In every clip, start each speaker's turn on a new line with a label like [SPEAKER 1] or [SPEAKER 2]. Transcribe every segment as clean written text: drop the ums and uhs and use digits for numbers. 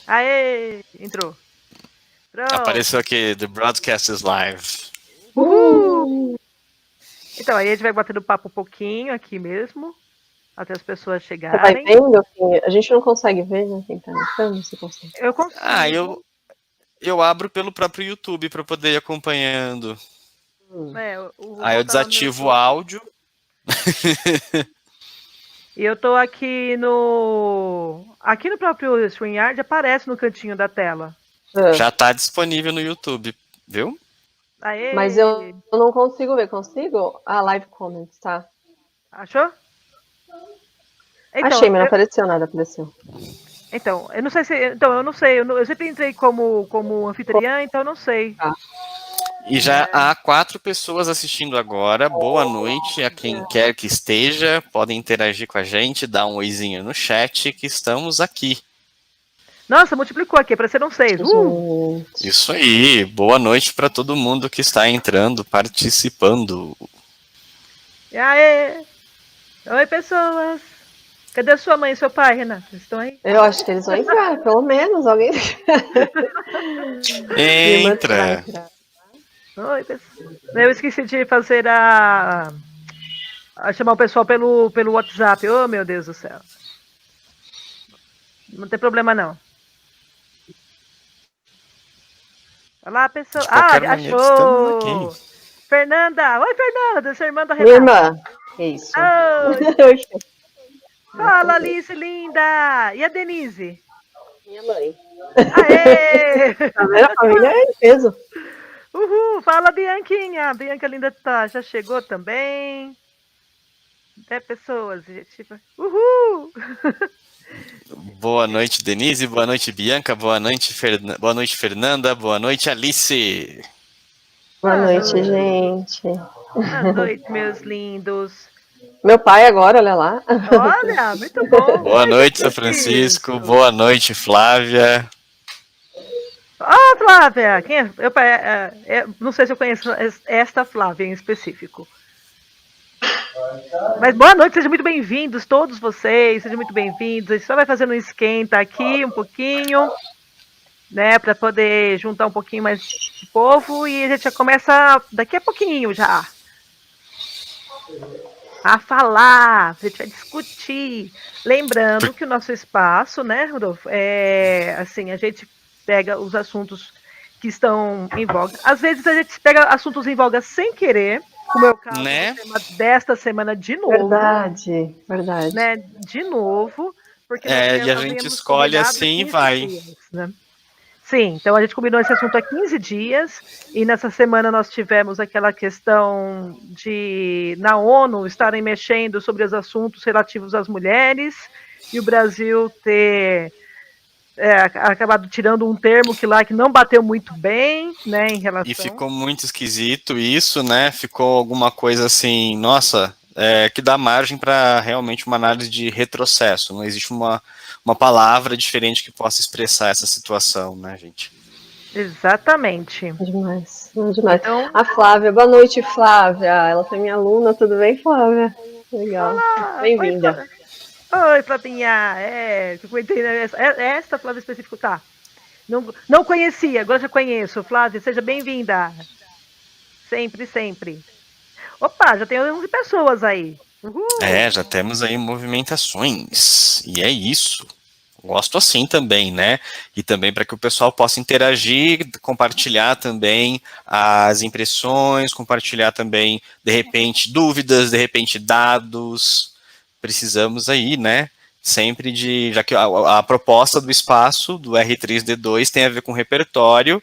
[SPEAKER 1] Aê! Entrou. Pronto.
[SPEAKER 2] Apareceu aqui, The Broadcast is Live.
[SPEAKER 1] Uhul! Então, aí a gente vai batendo papo um pouquinho aqui mesmo, até as pessoas
[SPEAKER 3] Você vai
[SPEAKER 1] chegarem.
[SPEAKER 3] vendo? A gente não consegue ver, né? Quem tá entrando, você consegue.
[SPEAKER 1] Eu consigo.
[SPEAKER 2] Eu abro pelo próprio YouTube para poder ir acompanhando.
[SPEAKER 1] O
[SPEAKER 2] Aí eu
[SPEAKER 1] RuPaul tá lá no
[SPEAKER 2] desativo o
[SPEAKER 1] YouTube.
[SPEAKER 2] áudio.
[SPEAKER 1] E eu tô aqui no. Aqui no próprio StreamYard aparece no cantinho da tela.
[SPEAKER 2] Já tá disponível no YouTube, viu?
[SPEAKER 1] Aê!
[SPEAKER 3] Mas eu não consigo ver, consigo? Live comments, tá?
[SPEAKER 1] Achou? Então,
[SPEAKER 3] Achei, mas não apareceu nada, apareceu.
[SPEAKER 1] então, eu não sei se. Então, eu não sei. Eu sempre entrei como anfitriã, então eu não sei.
[SPEAKER 3] Tá.
[SPEAKER 2] E já há 4 pessoas assistindo agora. Boa noite a quem quer que esteja. Podem interagir com a gente, dar um oizinho no chat, que estamos aqui.
[SPEAKER 1] Nossa, multiplicou aqui, apareceram 6.
[SPEAKER 2] Isso aí. Boa noite para todo mundo que está entrando, participando.
[SPEAKER 1] E aê! Oi, pessoas! Cadê sua mãe e seu pai, Renata? Vocês estão aí?
[SPEAKER 3] Eu acho que eles vão entrar, pelo menos alguém.
[SPEAKER 2] Entra!
[SPEAKER 1] Oi, pessoal. Eu esqueci de fazer a chamar o pessoal pelo WhatsApp. Oh, meu Deus do céu. Não tem problema, não. Olá, pessoal.
[SPEAKER 2] De qualquer maneira, estamos
[SPEAKER 1] achou!
[SPEAKER 2] aqui.
[SPEAKER 1] Fernanda! Oi, Fernanda! Essa irmã da
[SPEAKER 3] Minha
[SPEAKER 1] Renata.
[SPEAKER 3] irmã. Isso.
[SPEAKER 1] Oi. Fala, Alice, linda! E a Denise?
[SPEAKER 3] Minha mãe.
[SPEAKER 1] Aê!
[SPEAKER 3] Tá vendo? A família é em peso.
[SPEAKER 1] Uhul! Fala, Bianquinha! A Bianca linda já chegou também. Até pessoas, gente. Uhul!
[SPEAKER 2] Boa noite, Denise. Boa noite, Bianca. Boa noite, boa noite, Fernanda. Boa noite, Alice.
[SPEAKER 3] Boa noite, gente.
[SPEAKER 1] Boa noite, meus lindos.
[SPEAKER 3] Meu pai agora, olha lá.
[SPEAKER 1] Olha, muito bom.
[SPEAKER 2] Boa noite, São Francisco. Boa noite, Flávia.
[SPEAKER 1] Ó, Flávia! Quem é? Não sei se eu conheço esta Flávia em específico. Mas boa noite, sejam muito bem-vindos, todos vocês, sejam muito bem-vindos. A gente só vai fazendo um esquenta aqui um pouquinho, né, para poder juntar um pouquinho mais de povo e a gente já começa daqui a pouquinho já a falar, a gente vai discutir. Lembrando que o nosso espaço, né, Rodolfo, assim, a gente pega os assuntos que estão em voga. Às vezes a gente pega assuntos em voga sem querer, como é o caso
[SPEAKER 2] né?
[SPEAKER 1] do tema desta semana de novo.
[SPEAKER 3] Verdade, verdade.
[SPEAKER 1] Né, de novo, porque
[SPEAKER 2] e a gente escolhe assim e vai.
[SPEAKER 1] Dias, né? Sim, então a gente combinou esse assunto há 15 dias e nessa semana nós tivemos aquela questão de, na ONU, estarem mexendo sobre os assuntos relativos às mulheres e o Brasil ter acabado tirando um termo que não bateu muito bem, né, em relação...
[SPEAKER 2] E ficou muito esquisito isso, né? Ficou alguma coisa assim, nossa, que dá margem para realmente uma análise de retrocesso. Não existe uma palavra diferente que possa expressar essa situação, né, gente?
[SPEAKER 1] Exatamente.
[SPEAKER 3] Demais, demais. Então... A Flávia, boa noite, Flávia. Ela foi minha aluna, tudo bem, Flávia? Legal. Bem-vinda.
[SPEAKER 1] Oi, Flavinha. Esta Flávia específica, tá. Não conhecia, agora já conheço. Flávia, seja bem-vinda. Sempre, sempre. Opa, já tem 11 pessoas aí. Uhul.
[SPEAKER 2] Já temos aí movimentações. E é isso. Gosto assim também, né? E também para que o pessoal possa interagir, compartilhar também as impressões, compartilhar também, de repente, dúvidas, de repente, dados. Precisamos aí, né? Sempre já que a proposta do espaço, do R3D2, tem a ver com repertório,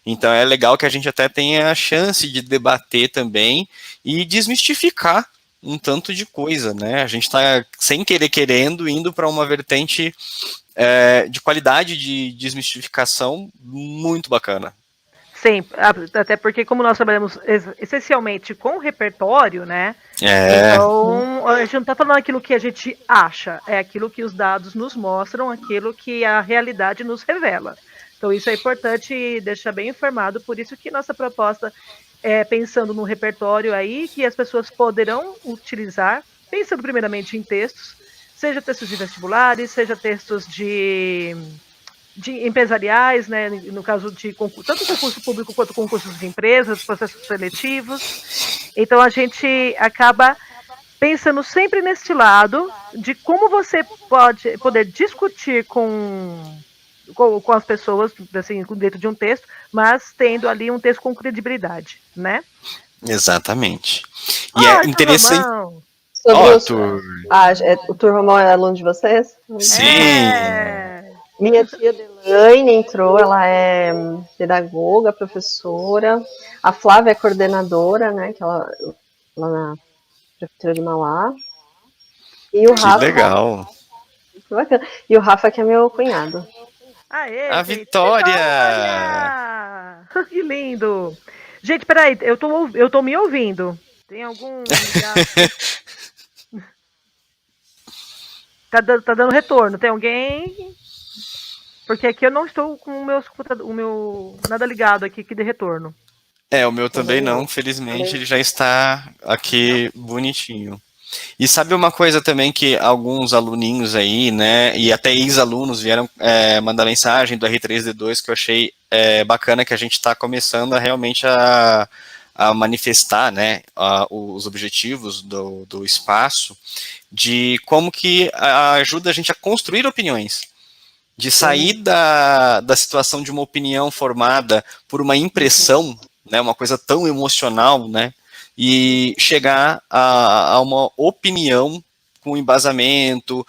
[SPEAKER 2] então é legal que a gente até tenha a chance de debater também e desmistificar um tanto de coisa, né? A gente está, sem querer querendo, indo para uma vertente de qualidade de desmistificação muito bacana.
[SPEAKER 1] Sim, até porque como nós trabalhamos essencialmente com repertório, né? Então, a gente não está falando aquilo que a gente acha, é aquilo que os dados nos mostram, aquilo que a realidade nos revela. Então, isso é importante deixar bem informado, por isso que nossa proposta é pensando no repertório aí, que as pessoas poderão utilizar, pensando primeiramente em textos, seja textos de vestibulares, seja textos de empresariais, né, no caso de tanto concurso público quanto concursos de empresas, processos seletivos. Então a gente acaba pensando sempre neste lado de como você poder discutir com as pessoas, assim, dentro de um texto, mas tendo ali um texto com credibilidade, né?
[SPEAKER 2] Exatamente. E é interessante.
[SPEAKER 3] O Tur Romão é aluno de vocês?
[SPEAKER 2] Sim.
[SPEAKER 3] Minha tia Delaine entrou, ela é pedagoga, professora. A Flávia é coordenadora, né? Que ela lá na Prefeitura de Mauá. E o Rafa.
[SPEAKER 2] Legal.
[SPEAKER 3] Que bacana. E o Rafa, que é meu cunhado.
[SPEAKER 1] Aê,
[SPEAKER 2] a Vitória!
[SPEAKER 1] Que lindo! Gente, peraí, eu tô me ouvindo. Tem algum. Tá dando retorno. Tem alguém? Porque aqui eu não estou com o meu nada ligado aqui que dê retorno.
[SPEAKER 2] O meu também não, felizmente ele já está aqui bonitinho. E sabe uma coisa também que alguns aluninhos aí, né, e até ex-alunos vieram mandar mensagem do R3D2 que eu achei bacana, que a gente está começando a realmente a manifestar, né, os objetivos do espaço, de como que ajuda a gente a construir opiniões, de sair da situação de uma opinião formada por uma impressão, né, uma coisa tão emocional, né, e chegar a uma opinião com embasamento,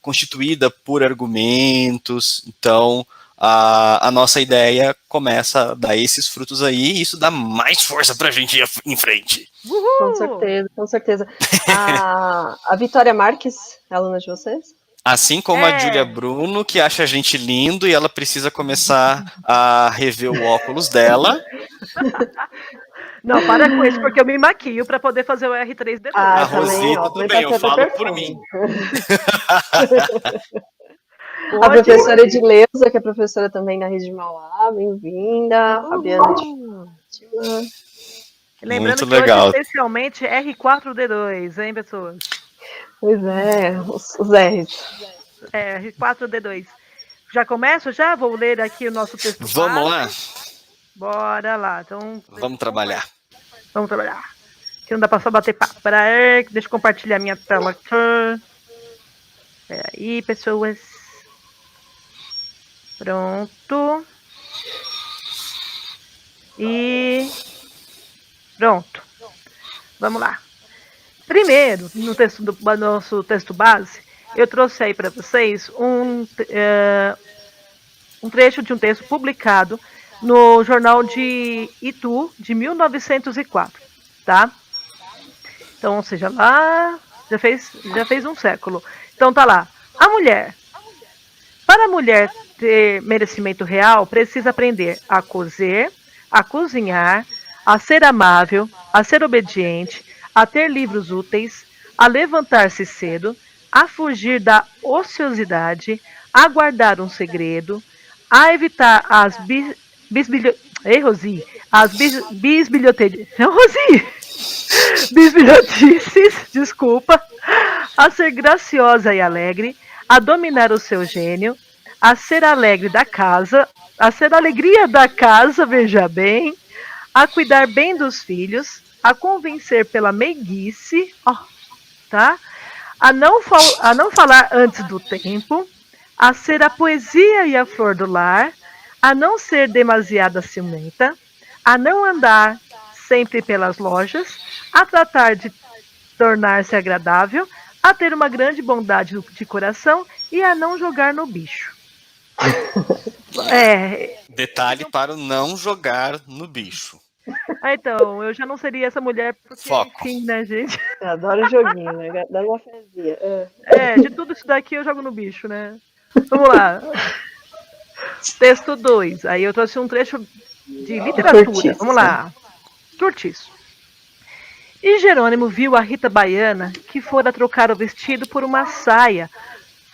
[SPEAKER 2] constituída por argumentos. Então, a nossa ideia começa a dar esses frutos aí, e isso dá mais força para a gente ir em frente.
[SPEAKER 1] Uhul!
[SPEAKER 3] Com certeza, com certeza. A Vitória Marques é aluna de vocês?
[SPEAKER 2] Assim como a Júlia Bruno, que acha a gente lindo e ela precisa começar a rever o óculos dela.
[SPEAKER 1] Não, para com isso, porque eu me maquio para poder fazer o R3 depois.
[SPEAKER 2] A Rosita, tudo bem, eu falo por mim.
[SPEAKER 3] A professora Edileuza, que é professora também na Rede de Mauá, bem-vinda. Fabiana de Fátima.
[SPEAKER 1] Lembrando
[SPEAKER 2] muito
[SPEAKER 1] que
[SPEAKER 2] legal.
[SPEAKER 1] Hoje, especialmente, R4D2, hein, pessoas?
[SPEAKER 3] Pois é, os R's.
[SPEAKER 1] R4D2. Já começo? Já? Vou ler aqui o nosso texto.
[SPEAKER 2] Vamos lá?
[SPEAKER 1] Bora lá. Então,
[SPEAKER 2] vamos trabalhar.
[SPEAKER 1] Vamos trabalhar. Que não dá pra só bater papo. Peraí, deixa eu compartilhar minha tela aqui. Peraí, pessoas. Pronto. E pronto. Vamos lá. Primeiro, no texto do nosso texto base, eu trouxe aí para vocês um trecho de um texto publicado no jornal de Itu, de 1904, tá? Então, ou seja, lá já fez um século. Então tá lá. A mulher. Para a mulher ter merecimento real, precisa aprender a cozer, a cozinhar, a ser amável, a ser obediente, a ter livros úteis, a levantar-se cedo, a fugir da ociosidade, a guardar um segredo, a evitar as bisbilhotices, desculpa, a ser graciosa e alegre, a dominar o seu gênio, a ser alegre da casa, a ser a alegria da casa, veja bem, a cuidar bem dos filhos, a convencer pela meiguice, tá? A não falar antes do tempo, a ser a poesia e a flor do lar, a não ser demasiada ciumenta, a não andar sempre pelas lojas, a tratar de tornar-se agradável, a ter uma grande bondade de coração e a não jogar no bicho.
[SPEAKER 2] Detalhe para o não jogar no bicho.
[SPEAKER 1] Então, eu já não seria essa mulher, porque, enfim, né, gente?
[SPEAKER 3] Eu adoro joguinho, né? Dá uma fazia.
[SPEAKER 1] De tudo isso daqui eu jogo no bicho, né? Vamos lá. Texto 2. Aí eu trouxe um trecho de literatura. Curtiço. Vamos lá. Curtiço. E Jerônimo viu a Rita Baiana, que fora trocar o vestido por uma saia,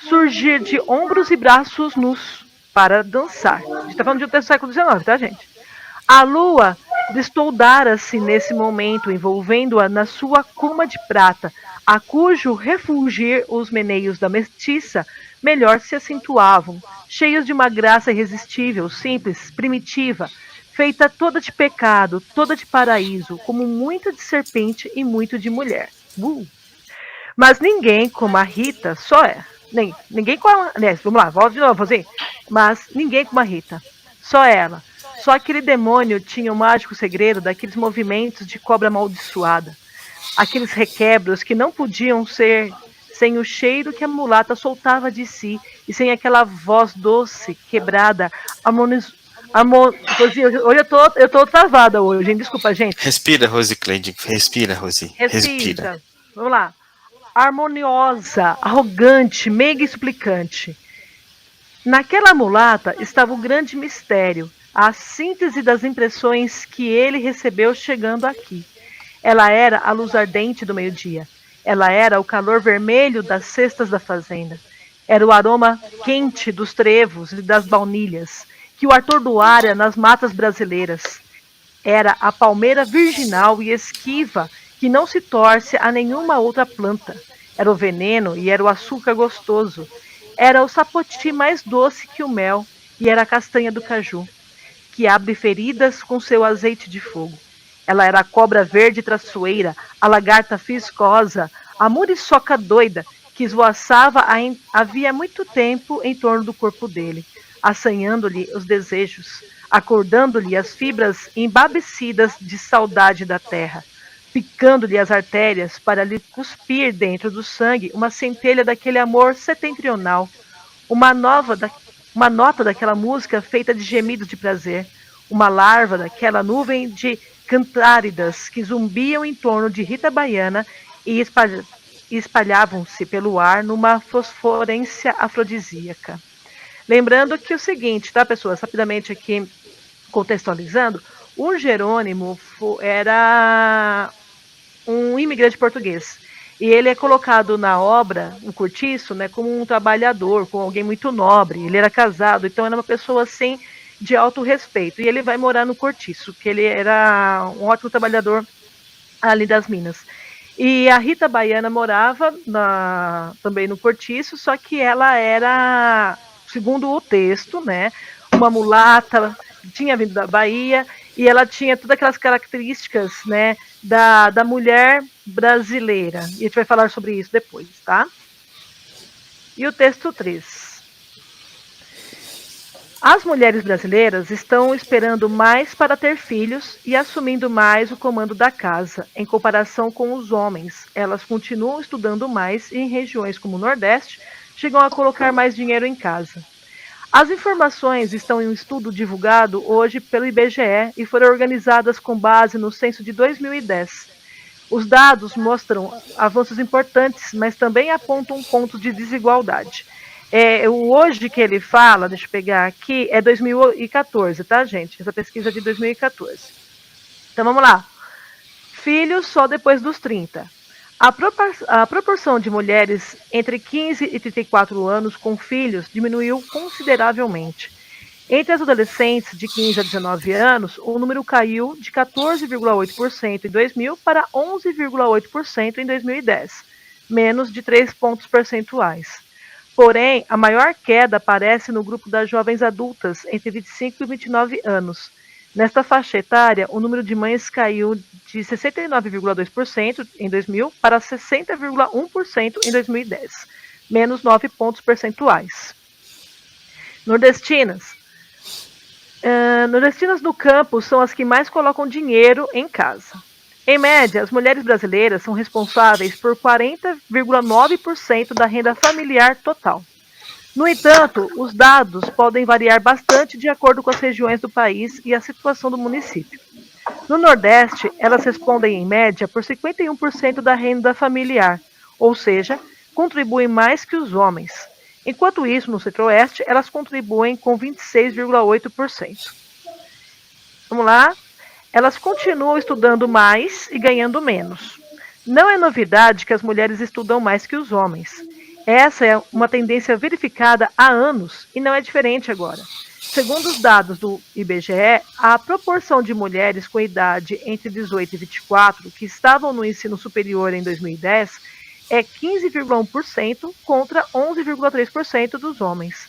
[SPEAKER 1] surgir de ombros e braços nus para dançar. A gente tá falando de um texto do século XIX, tá, gente? A lua destoldara-se nesse momento, envolvendo-a na sua cuma de prata, a cujo refulgir os meneios da mestiça melhor se acentuavam, cheios de uma graça irresistível, simples, primitiva, feita toda de pecado, toda de paraíso, como muita de serpente e muito de mulher. Mas ninguém como a Rita só é. Ninguém como a. Né, vamos lá, volta de novo, assim. Mas ninguém como a Rita. Só ela. Só aquele demônio tinha o mágico segredo daqueles movimentos de cobra amaldiçoada. Aqueles requebros que não podiam ser sem o cheiro que a mulata soltava de si e sem aquela voz doce, quebrada, Rosi, hoje eu tô travada hoje, hein? Desculpa, gente.
[SPEAKER 2] Respira, Rosi Cleide. Respira, Rosi. Respira.
[SPEAKER 1] Vamos lá. Harmoniosa, arrogante, meiga e suplicante. Naquela mulata estava o grande mistério, a síntese das impressões que ele recebeu chegando aqui. Ela era a luz ardente do meio-dia. Ela era o calor vermelho das cestas da fazenda. Era o aroma quente dos trevos e das baunilhas, que o atordoara nas matas brasileiras. Era a palmeira virginal e esquiva, que não se torce a nenhuma outra planta. Era o veneno e era o açúcar gostoso. Era o sapoti mais doce que o mel, e era a castanha do caju, que abre feridas com seu azeite de fogo. Ela era a cobra verde traiçoeira, a lagarta viscosa, a muriçoca doida, que esvoaçava havia muito tempo em torno do corpo dele, assanhando-lhe os desejos, acordando-lhe as fibras embabecidas de saudade da terra, picando-lhe as artérias para lhe cuspir dentro do sangue uma centelha daquele amor setentrional, uma nota daquela música feita de gemidos de prazer, uma larva daquela nuvem de cantáridas que zumbiam em torno de Rita Baiana e espalhavam-se pelo ar numa fosforência afrodisíaca. Lembrando que o seguinte, tá, pessoas? Rapidamente aqui contextualizando, o Jerônimo era um imigrante português. E ele é colocado na obra, no cortiço, né, como um trabalhador, como alguém muito nobre. Ele era casado, então era uma pessoa assim de alto respeito. E ele vai morar no cortiço, que ele era um ótimo trabalhador ali das minas. E a Rita Baiana morava também no cortiço, só que ela era, segundo o texto, né, uma mulata, tinha vindo da Bahia, e ela tinha todas aquelas características, né, da mulher brasileira. E a gente vai falar sobre isso depois, tá? E o texto 3. As mulheres brasileiras estão esperando mais para ter filhos e assumindo mais o comando da casa, em comparação com os homens. Elas continuam estudando mais e em regiões como o Nordeste chegam a colocar mais dinheiro em casa. As informações estão em um estudo divulgado hoje pelo IBGE e foram organizadas com base no censo de 2010. Os dados mostram avanços importantes, mas também apontam pontos de desigualdade. O hoje que ele fala, deixa eu pegar aqui, é 2014, tá, gente? Essa pesquisa é de 2014. Então vamos lá. Filhos só depois dos 30. A proporção de mulheres entre 15 e 34 anos com filhos diminuiu consideravelmente. Entre as adolescentes de 15 a 19 anos, o número caiu de 14,8% em 2000 para 11,8% em 2010, menos de 3 pontos percentuais. Porém, a maior queda aparece no grupo das jovens adultas entre 25 e 29 anos. Nesta faixa etária, o número de mães caiu de 69,2% em 2000 para 60,1% em 2010, menos 9 pontos percentuais. Nordestinas. Nordestinas no campo são as que mais colocam dinheiro em casa. Em média, as mulheres brasileiras são responsáveis por 40,9% da renda familiar total. No entanto, os dados podem variar bastante de acordo com as regiões do país e a situação do município. No Nordeste, elas respondem em média por 51% da renda familiar, ou seja, contribuem mais que os homens. Enquanto isso, no Centro-Oeste, elas contribuem com 26,8%. Vamos lá? Elas continuam estudando mais e ganhando menos. Não é novidade que as mulheres estudam mais que os homens. Essa é uma tendência verificada há anos e não é diferente agora. Segundo os dados do IBGE, a proporção de mulheres com idade entre 18 e 24 que estavam no ensino superior em 2010 é 15,1% contra 11,3% dos homens.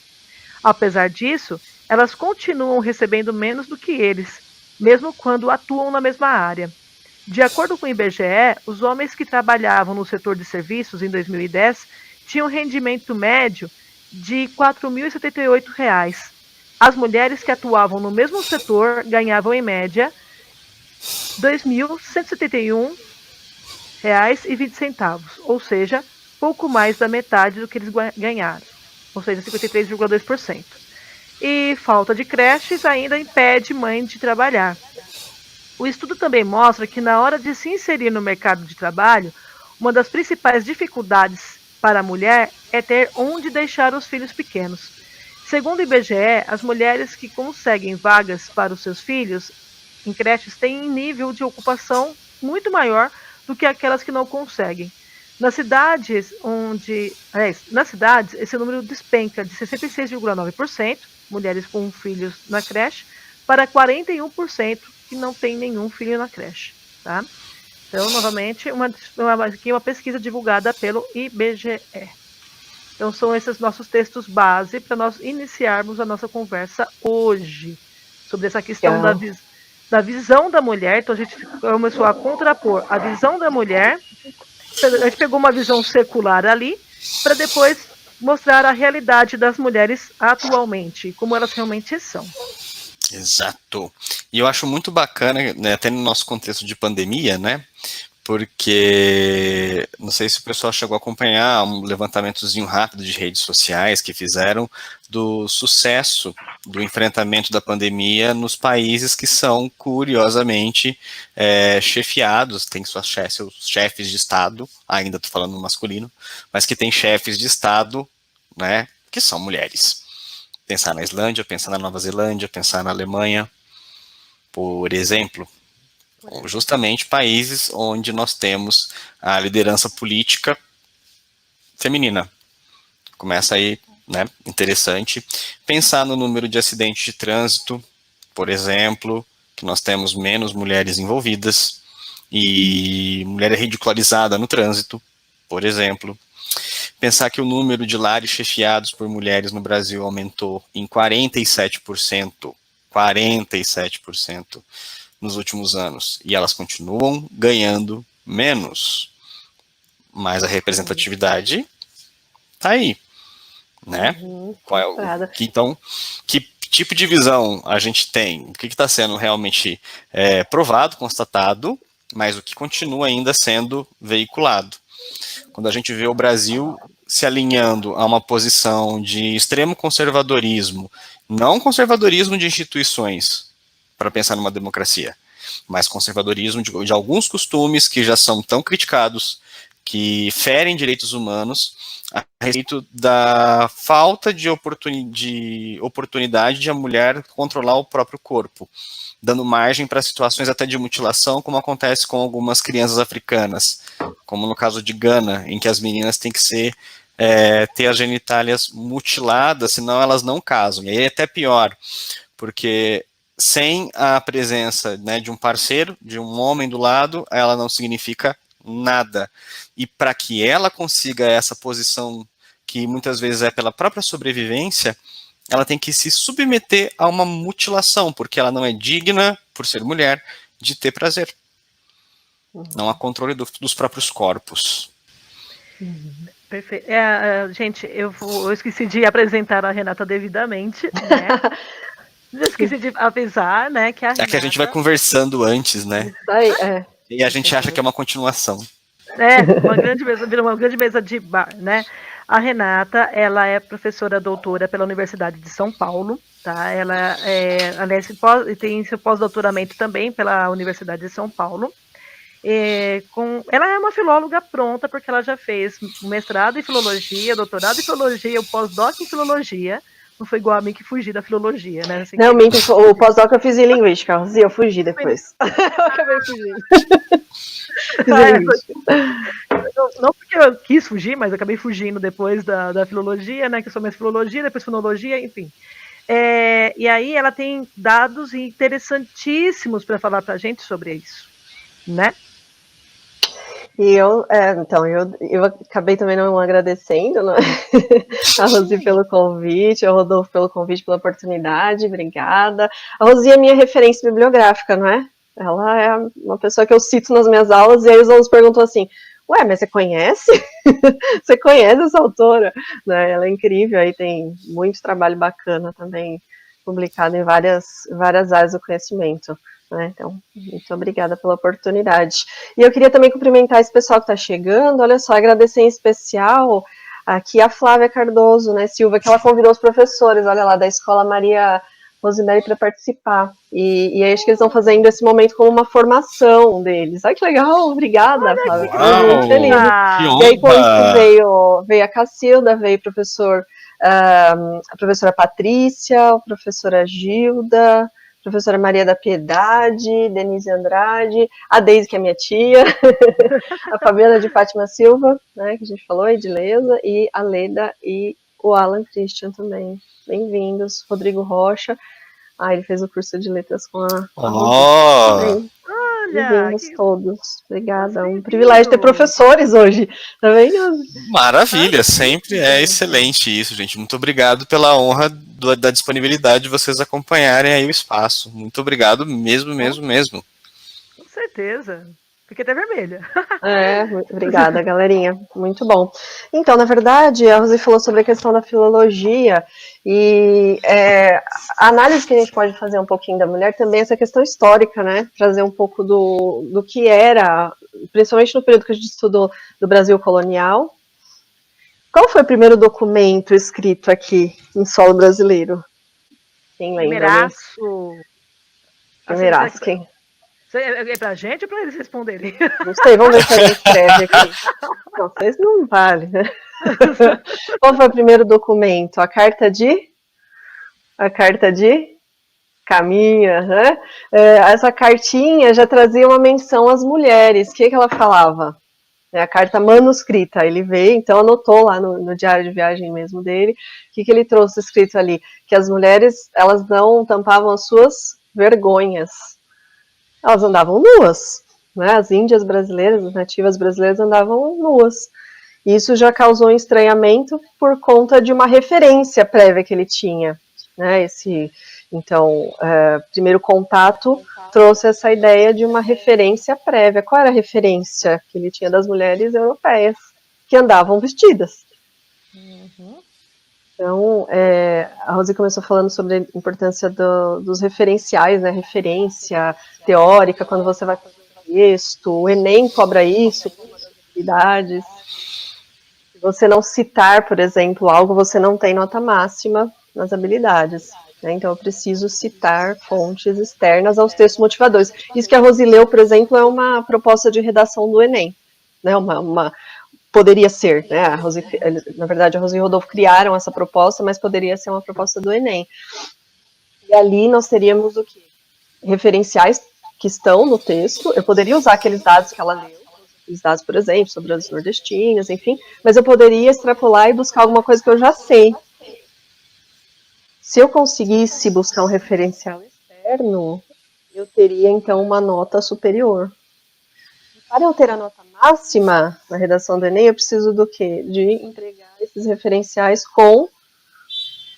[SPEAKER 1] Apesar disso, elas continuam recebendo menos do que eles, mesmo quando atuam na mesma área. De acordo com o IBGE, os homens que trabalhavam no setor de serviços em 2010 tinham rendimento médio de R$ 4.078. As mulheres que atuavam no mesmo setor ganhavam, em média, R$ 2.171,20, ou seja, pouco mais da metade do que eles ganharam, ou seja, 53,2%. E falta de creches ainda impede mães de trabalhar. O estudo também mostra que na hora de se inserir no mercado de trabalho, uma das principais dificuldades para a mulher é ter onde deixar os filhos pequenos. Segundo o IBGE, as mulheres que conseguem vagas para os seus filhos em creches têm um nível de ocupação muito maior do que aquelas que não conseguem. Nas cidades, esse número despenca de 66,9%, mulheres com filhos na creche, para 41% que não tem nenhum filho na creche. Tá? Então, novamente, aqui uma pesquisa divulgada pelo IBGE. Então, são esses nossos textos base para nós iniciarmos a nossa conversa hoje, sobre essa questão da visão da mulher. Então, a gente começou a contrapor a visão da mulher. A gente pegou uma visão secular ali, para depois mostrar a realidade das mulheres atualmente, como elas realmente são.
[SPEAKER 2] Exato. E eu acho muito bacana, né, até no nosso contexto de pandemia, né, porque não sei se o pessoal chegou a acompanhar um levantamentozinho rápido de redes sociais que fizeram do sucesso do enfrentamento da pandemia nos países que são, curiosamente, chefiados, tem seus chefes de Estado, ainda estou falando no masculino, mas que tem chefes de Estado, né, que são mulheres. Pensar na Islândia, pensar na Nova Zelândia, pensar na Alemanha, por exemplo. Justamente países onde nós temos a liderança política feminina. Começa aí, né, interessante. Pensar no número de acidentes de trânsito, por exemplo, que nós temos menos mulheres envolvidas, e mulher é ridicularizada no trânsito, por exemplo. Pensar que o número de lares chefiados por mulheres no Brasil aumentou em 47%, 47% nos últimos anos, e elas continuam ganhando menos, mas a representatividade tá aí, né? Então, que tipo de visão a gente tem? O que está sendo realmente provado, constatado, mas o que continua ainda sendo veiculado? Quando a gente vê o Brasil se alinhando a uma posição de extremo conservadorismo, não conservadorismo de instituições, para pensar numa democracia, mas conservadorismo de alguns costumes que já são tão criticados, que ferem direitos humanos, a respeito da falta de oportunidade de a mulher controlar o próprio corpo, dando margem para situações até de mutilação, como acontece com algumas crianças africanas, como no caso de Gana, em que as meninas têm que ter as genitálias mutiladas, senão elas não casam. E aí é até pior, porque sem a presença, né, de um parceiro, de um homem do lado, ela não significa nada. E para que ela consiga essa posição, que muitas vezes é pela própria sobrevivência, ela tem que se submeter a uma mutilação, porque ela não é digna, por ser mulher, de ter prazer. Não há controle dos próprios corpos.
[SPEAKER 1] Perfeito. Gente, eu esqueci de apresentar a Renata devidamente, né? Eu esqueci de avisar, né, que a Renata...
[SPEAKER 2] É que a gente vai conversando antes, né? E a gente acha que é uma continuação.
[SPEAKER 1] Vira uma grande mesa de bar, né? A Renata, ela é professora doutora pela Universidade de São Paulo, tá? Ela aliás, tem seu pós-doutoramento também pela Universidade de São Paulo. Ela é uma filóloga pronta, porque ela já fez mestrado em filologia, doutorado em filologia, o pós-doc em filologia. Não foi igual a mim que fugi da filologia, né? Assim,
[SPEAKER 3] não, o pós-doc eu fiz em linguística, eu fugi depois. Eu acabei fugindo.
[SPEAKER 1] Não porque eu quis fugir, mas eu acabei fugindo depois da filologia, né? Que eu sou mais filologia, depois fonologia, enfim. E aí ela tem dados interessantíssimos para falar para a gente sobre isso, né?
[SPEAKER 3] E eu acabei também não agradecendo, né? A Rosi pelo convite, ao Rodolfo pelo convite, pela oportunidade, obrigada. A Rosi é minha referência bibliográfica, não é? Ela é uma pessoa que eu cito nas minhas aulas, e aí os alunos perguntam assim, ué, mas você conhece? Você conhece essa autora? Né? Ela é incrível, aí tem muito trabalho bacana também, publicado em várias áreas do conhecimento. Né? Então, muito obrigada pela oportunidade. E eu queria também cumprimentar esse pessoal que está chegando, olha só, agradecer em especial aqui a Flávia Cardoso, né, Silva, que ela convidou os professores, olha lá, da Escola Maria Rosemary para participar. E aí acho que eles estão fazendo esse momento como uma formação deles. Ai, que legal, obrigada, Flávia, fiquei muito feliz. E aí com isso veio a Cacilda, veio a professora Patrícia, a professora Gilda, professora Maria da Piedade, Denise Andrade, a Deise, que é minha tia, a Fabiana de Fátima Silva, né, que a gente falou, Edileza, e a Leda e o Alan Christian também. Bem-vindos. Rodrigo Rocha. Ele fez o curso de letras com a Bem-vindos todos. Obrigada. Um privilégio ter professores hoje. Tá vendo?
[SPEAKER 2] Maravilha, sempre é excelente isso, gente. Muito obrigado pela honra da disponibilidade de vocês acompanharem aí o espaço. Muito obrigado mesmo.
[SPEAKER 1] Com certeza. Fiquei até vermelha.
[SPEAKER 3] Obrigada, galerinha. Muito bom. Então, na verdade, a Rosi falou sobre a questão da filologia e a análise que a gente pode fazer um pouquinho da mulher também é essa questão histórica, né? Trazer um pouco do que era, principalmente no período que a gente estudou do Brasil colonial. Qual foi o primeiro documento escrito aqui em solo brasileiro? Quem lembra? Primeiraço. Quem?
[SPEAKER 1] É pra gente ou pra eles responderem?
[SPEAKER 3] Não sei, vamos ver se alguém escreve aqui. Não, vocês não valem, né? Qual foi o primeiro documento? A carta de Caminha, né? Essa cartinha já trazia uma menção às mulheres. O que ela falava? A carta manuscrita. Ele veio, então anotou lá no diário de viagem mesmo dele. O que ele trouxe escrito ali? Que as mulheres, elas não tampavam as suas vergonhas. Elas andavam nuas, né? As índias brasileiras, as nativas brasileiras andavam nuas. E isso já causou um estranhamento por conta de uma referência prévia que ele tinha, né? Então, primeiro contato trouxe essa ideia de uma referência prévia. Qual era a referência que ele tinha das mulheres europeias que andavam vestidas? Então, a Rosi começou falando sobre a importância dos referenciais, né? Referência teórica, quando você vai fazer um texto, o Enem cobra isso, com atividades. Se você não citar, por exemplo, algo, você não tem nota máxima nas habilidades. Né? Então, eu preciso citar fontes externas aos textos motivadores. Isso que a Rosi leu, por exemplo, é uma proposta de redação do Enem. Né? Poderia ser, né? Na verdade, a Rosi e o Rodolfo criaram essa proposta, mas poderia ser uma proposta do Enem. E ali nós teríamos o quê? Referenciais que estão no texto. Eu poderia usar aqueles dados que ela leu, os dados, por exemplo, sobre as nordestinas, enfim, mas eu poderia extrapolar e buscar alguma coisa que eu já sei. Se eu conseguisse buscar um referencial externo, eu teria, então, uma nota superior. Para eu ter a nota máxima na redação do Enem, eu preciso do quê? De entregar esses referenciais com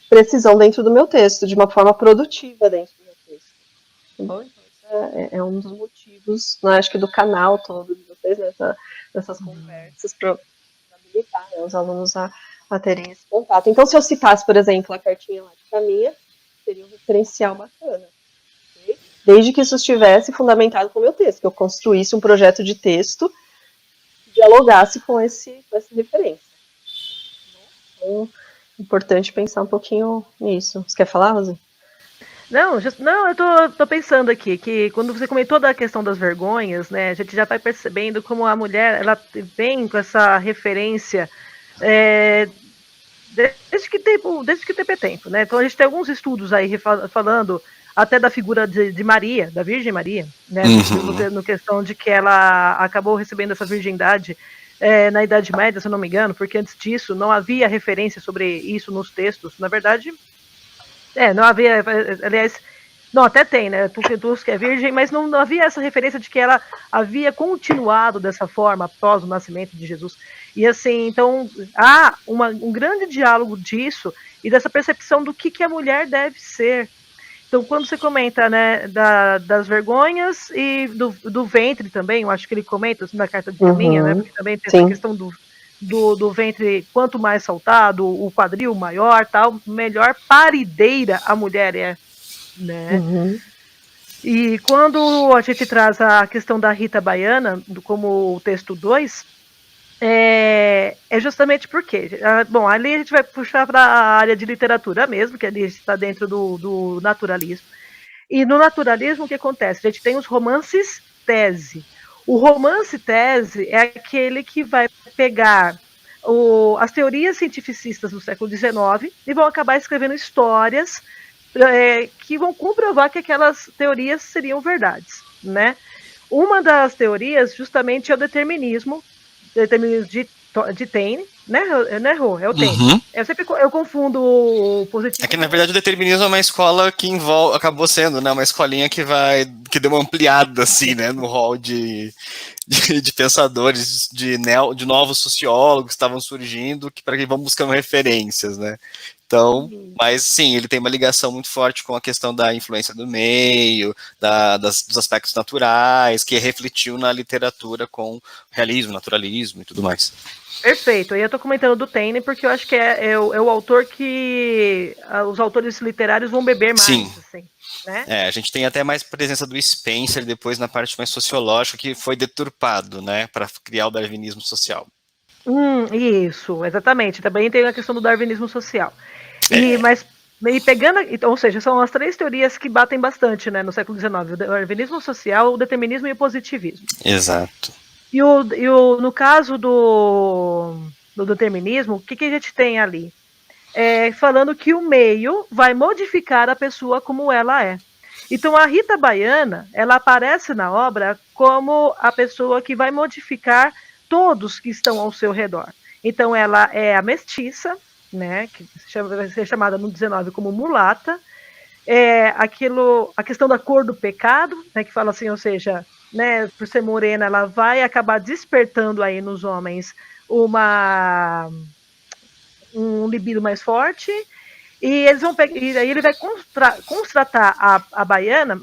[SPEAKER 3] precisão dentro do meu texto, de uma forma produtiva dentro do meu texto. Bom, então, é um dos motivos, né, acho que do canal todo de vocês, nessas conversas, para habilitar, né, os alunos a terem esse contato. Então, se eu citasse, por exemplo, a cartinha lá de Caminha, seria um referencial bacana. Desde que isso estivesse fundamentado com o meu texto, que eu construísse um projeto de texto que dialogasse com essa referência. Então, é importante pensar um pouquinho nisso. Você quer falar, Rosi?
[SPEAKER 1] Não, eu tô pensando aqui, que quando você comentou da questão das vergonhas, né, a gente já vai percebendo como a mulher, ela vem com essa referência desde que tempo é tempo, né? Então a gente tem alguns estudos aí falando até da figura de Maria, da Virgem Maria, né? No questão de que ela acabou recebendo essa virgindade na Idade Média, se eu não me engano, porque antes disso não havia referência sobre isso nos textos. Na verdade, não havia, aliás, Não, até tem, né? Tu que é virgem, mas não havia essa referência de que ela havia continuado dessa forma após o nascimento de Jesus. E assim, então, há um grande diálogo disso e dessa percepção do que a mulher deve ser. Então, quando você comenta, né, das vergonhas e do ventre também, eu acho que ele comenta assim, na carta de caminha, né? Porque também tem essa questão do ventre, quanto mais saltado, o quadril maior, tal, melhor parideira a mulher é. Né? E quando a gente traz a questão da Rita Baiana, como o texto 2, é justamente porque, bom, ali a gente vai puxar para a área de literatura mesmo, que ali está dentro do naturalismo. E no naturalismo, o que acontece? A gente tem os romances tese. O romance tese é aquele que vai pegar as teorias cientificistas do século XIX e vão acabar escrevendo histórias que vão comprovar que aquelas teorias seriam verdades, né? Uma das teorias, justamente, é o determinismo de Taine, né, Rô? É o Taine. Eu confundo o positivo.
[SPEAKER 2] É que, na verdade, o determinismo é uma escola que acabou sendo, né, uma escolinha que deu uma ampliada, assim, né, no rol de pensadores, de novos sociólogos que estavam surgindo, para que vão buscando referências, né. Então, mas sim, ele tem uma ligação muito forte com a questão da influência do meio, dos aspectos naturais, que refletiu na literatura com realismo, naturalismo e tudo mais.
[SPEAKER 1] Perfeito, e eu tô comentando do Taine porque eu acho que é o autor que os autores literários vão beber mais.
[SPEAKER 2] Sim.
[SPEAKER 1] Assim, né?
[SPEAKER 2] A gente tem até mais presença do Spencer depois na parte mais sociológica, que foi deturpado, né, para criar o darwinismo social.
[SPEAKER 1] Isso, exatamente. Também tem a questão do darwinismo social. E pegando, ou seja, são as três teorias que batem bastante, né, no século XIX: o darwinismo social, o determinismo e o positivismo.
[SPEAKER 2] Exato.
[SPEAKER 1] E no caso do determinismo, o que a gente tem ali? Falando que o meio vai modificar a pessoa como ela é. Então a Rita Baiana, ela aparece na obra como a pessoa que vai modificar todos que estão ao seu redor. Então ela é a mestiça, né, que vai ser chamada no 19 como mulata, a questão da cor do pecado, né, que fala assim, ou seja, né, por ser morena, ela vai acabar despertando aí nos homens um libido mais forte, e eles vão pegar, e aí ele vai constratar a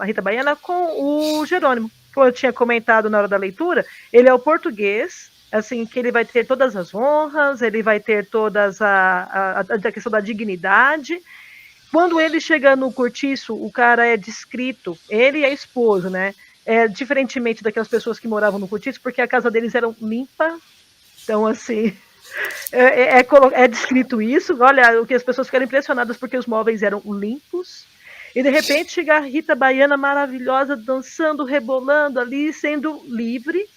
[SPEAKER 1] Rita Baiana com o Jerônimo. Como eu tinha comentado na hora da leitura, ele é o português, assim, que ele vai ter todas as honras, ele vai ter todas a questão da dignidade. Quando ele chega no cortiço, o cara é descrito, ele e a esposa, né? Diferentemente daquelas pessoas que moravam no cortiço, porque a casa deles era limpa. Então, assim, é descrito isso. Olha, o que as pessoas ficaram impressionadas porque os móveis eram limpos. E de repente chega a Rita Baiana maravilhosa, dançando, rebolando ali, sendo livre.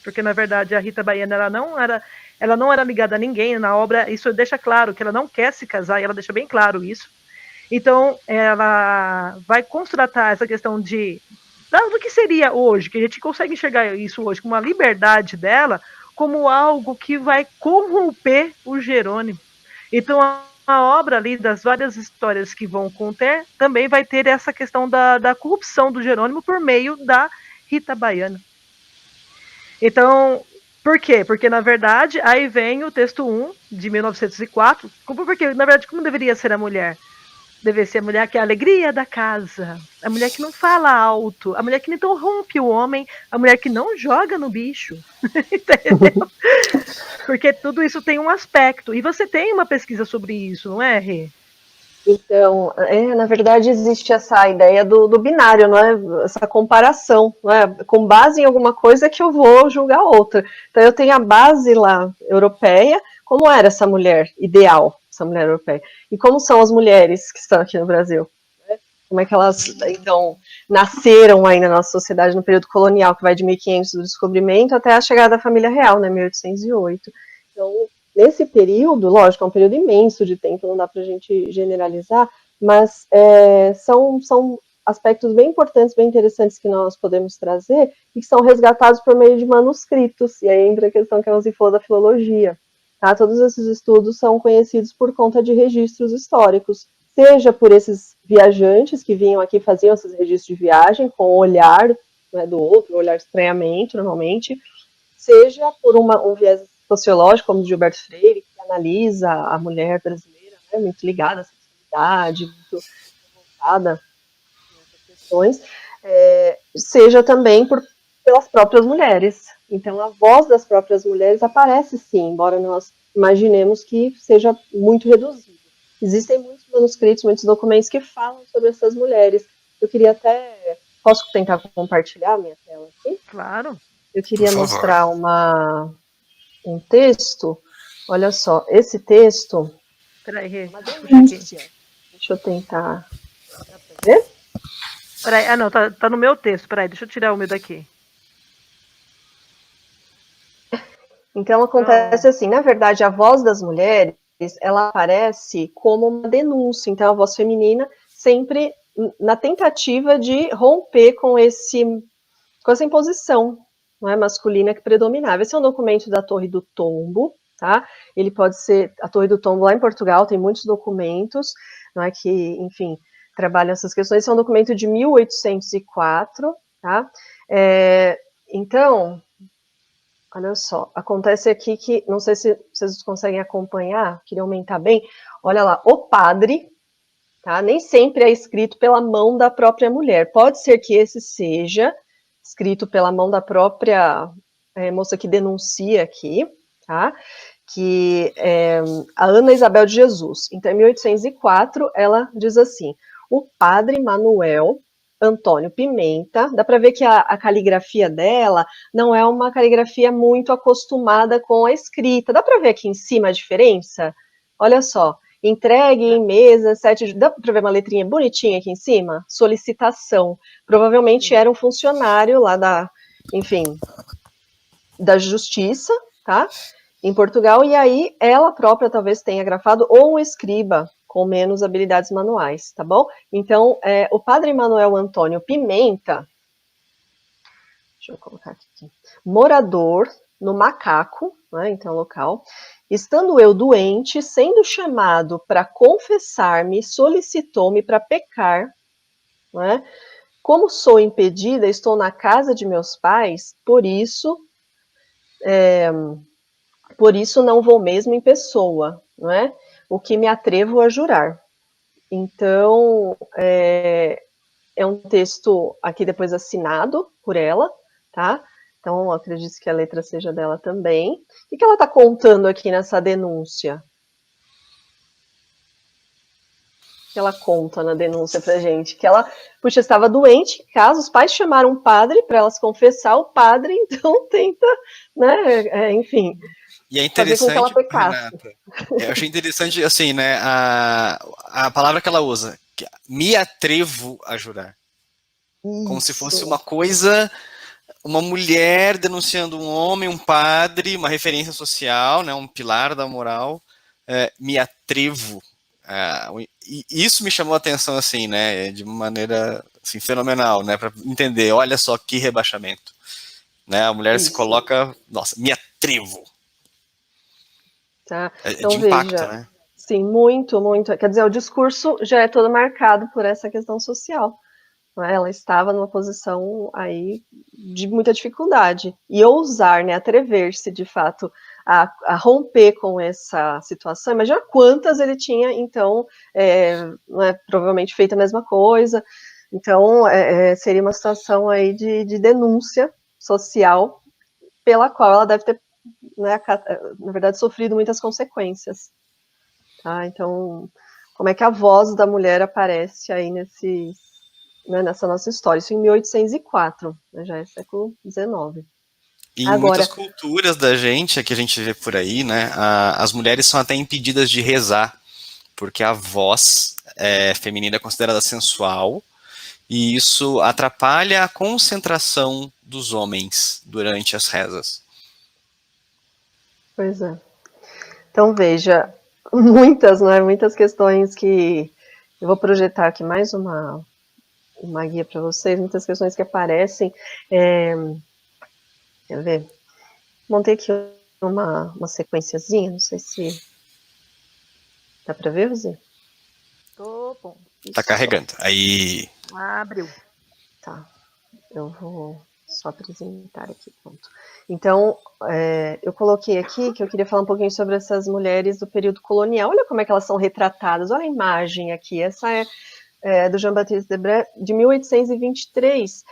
[SPEAKER 1] Porque, na verdade, a Rita Baiana ela não era ligada a ninguém. Na obra, isso deixa claro que ela não quer se casar, e ela deixa bem claro isso. Então, ela vai constatar essa questão do que seria hoje, que a gente consegue enxergar isso hoje com uma liberdade dela, como algo que vai corromper o Jerônimo. Então, a obra ali, das várias histórias que vão conter, também vai ter essa questão da corrupção do Jerônimo por meio da Rita Baiana. Então, por quê? Porque, na verdade, aí vem o texto 1 de 1904, porque, na verdade, como deveria ser a mulher? Deve ser a mulher que é a alegria da casa, a mulher que não fala alto, a mulher que não interrompe o homem, a mulher que não joga no bicho, entendeu? Porque tudo isso tem um aspecto, e você tem uma pesquisa sobre isso, não é, Rê?
[SPEAKER 3] Então, na verdade existe essa ideia do binário, não é? Essa comparação, não é? Com base em alguma coisa que eu vou julgar outra. Então eu tenho a base lá europeia, como era essa mulher ideal, essa mulher europeia, e como são as mulheres que estão aqui no Brasil, né? Como é que elas, então, nasceram aí na nossa sociedade no período colonial, que vai de 1500 do descobrimento até a chegada da família real, né, 1808. Então, nesse período, lógico, é um período imenso de tempo, não dá para a gente generalizar, mas são aspectos bem importantes, bem interessantes que nós podemos trazer e que são resgatados por meio de manuscritos, e aí entra a questão que a Rosi falou da filologia. Tá? Todos esses estudos são conhecidos por conta de registros históricos, seja por esses viajantes que vinham aqui, faziam esses registros de viagem com o olhar, né, do outro, olhar estranhamente, normalmente, seja por um viés sociológico, como o Gilberto Freire, que analisa a mulher brasileira, né, muito ligada à sexualidade, muito voltada nessas questões, seja também pelas próprias mulheres. Então, a voz das próprias mulheres aparece sim, embora nós imaginemos que seja muito reduzido. Existem muitos manuscritos, muitos documentos que falam sobre essas mulheres. Eu queria até... Posso tentar compartilhar a minha tela aqui?
[SPEAKER 1] Claro.
[SPEAKER 3] Eu queria mostrar um texto. Olha só, esse texto...
[SPEAKER 1] Peraí, Rê,
[SPEAKER 3] deixa eu tentar... Dá pra ver?
[SPEAKER 1] Peraí, não, tá no meu texto. Peraí, deixa eu tirar o meu daqui.
[SPEAKER 3] Então acontece assim, na verdade, a voz das mulheres, ela aparece como uma denúncia. Então a voz feminina sempre na tentativa de romper com essa imposição, não é, masculina que predominava. Esse é um documento da Torre do Tombo, tá? Ele pode ser a Torre do Tombo lá em Portugal, tem muitos documentos, não é, que, enfim, trabalham essas questões. Esse é um documento de 1804, tá? Então, olha só, acontece aqui que, não sei se vocês conseguem acompanhar, queria aumentar bem, olha lá, o padre, tá? Nem sempre é escrito pela mão da própria mulher, pode ser que esse seja escrito pela mão da própria moça que denuncia aqui, tá? Que é a Ana Isabel de Jesus. Então, em 1804, ela diz assim, o padre Manuel Antônio Pimenta, dá para ver que a caligrafia dela não é uma caligrafia muito acostumada com a escrita, dá para ver aqui em cima a diferença? Olha só, entregue em mesa, dá para ver uma letrinha bonitinha aqui em cima? Solicitação, provavelmente era um funcionário lá enfim, da justiça, tá? Em Portugal, e aí ela própria talvez tenha grafado, ou um escriba com menos habilidades manuais, tá bom? Então, o padre Manuel Antônio Pimenta, deixa eu colocar aqui, morador no Macaco, né, então local, estando eu doente, sendo chamado para confessar-me, solicitou-me para pecar, né? Como sou impedida, estou na casa de meus pais, por isso não vou mesmo em pessoa, não é? O que me atrevo a jurar. Então, é um texto aqui depois assinado por ela, tá? Então, acredito que a letra seja dela também. O que ela está contando aqui nessa denúncia? Que ela conta na denúncia pra gente? Que ela, puxa, estava doente em casa, os pais chamaram um padre para ela se confessar, o padre, então, tenta, né, enfim...
[SPEAKER 2] E é interessante, Renata, eu achei interessante, assim, né, a palavra que ela usa, que me atrevo a jurar. Isso. Como se fosse uma coisa, uma mulher denunciando um homem, um padre, uma referência social, né, um pilar da moral, me atrevo. E isso me chamou a atenção, assim, né, de uma maneira, assim, fenomenal, né, para entender, olha só que rebaixamento. Né, a mulher se coloca, nossa, me atrevo.
[SPEAKER 3] Tá?
[SPEAKER 2] Então, de impacto, veja, né?
[SPEAKER 3] Sim, muito, muito. Quer dizer, o discurso já é todo marcado por essa questão social. Né? Ela estava numa posição aí de muita dificuldade. E ousar, né, atrever-se, de fato, a romper com essa situação. Imagina quantas ele tinha, então, provavelmente feito a mesma coisa. Então, seria uma situação aí de denúncia social pela qual ela deve ter, né, na verdade, sofrido muitas consequências. Tá? Então, como é que a voz da mulher aparece aí nessa nossa história? Isso em 1804, né, já é século XIX.
[SPEAKER 2] E em muitas culturas da gente, que a gente vê por aí, né, as mulheres são até impedidas de rezar, porque a voz feminina é considerada sensual, e isso atrapalha a concentração dos homens durante as rezas.
[SPEAKER 3] Pois é. Então, veja, muitas questões que... Eu vou projetar aqui mais uma guia para vocês, muitas questões que aparecem. Quer ver? Montei aqui uma sequenciazinha, não sei se... Dá para ver, Rosi?
[SPEAKER 1] Tô bom.
[SPEAKER 2] Tá carregando. Aí.
[SPEAKER 1] Abriu.
[SPEAKER 3] Tá. Eu vou só apresentar aqui, pronto. Então, eu coloquei aqui que eu queria falar um pouquinho sobre essas mulheres do período colonial. Olha como é que elas são retratadas. Olha a imagem aqui. Essa é do Jean-Baptiste Debré, de 1823.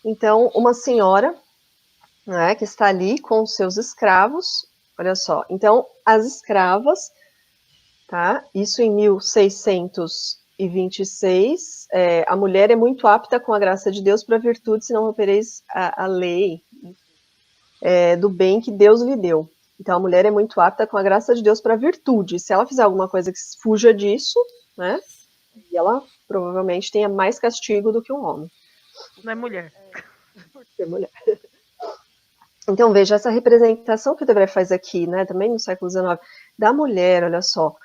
[SPEAKER 3] Então, uma senhora, né, que está ali com os seus escravos. Olha só. Então, as escravas, tá? Isso em 1626. A mulher é muito apta com a graça de Deus para a virtude, se não rompereis a lei do bem que Deus lhe deu. Então, a mulher é muito apta com a graça de Deus para a virtude. Se ela fizer alguma coisa que fuja disso, né? E ela provavelmente tenha mais castigo do que um homem.
[SPEAKER 1] Não é mulher.
[SPEAKER 3] Por ser mulher. Então, veja, essa representação que o Debré faz aqui, né, também no século XIX, da mulher, olha só,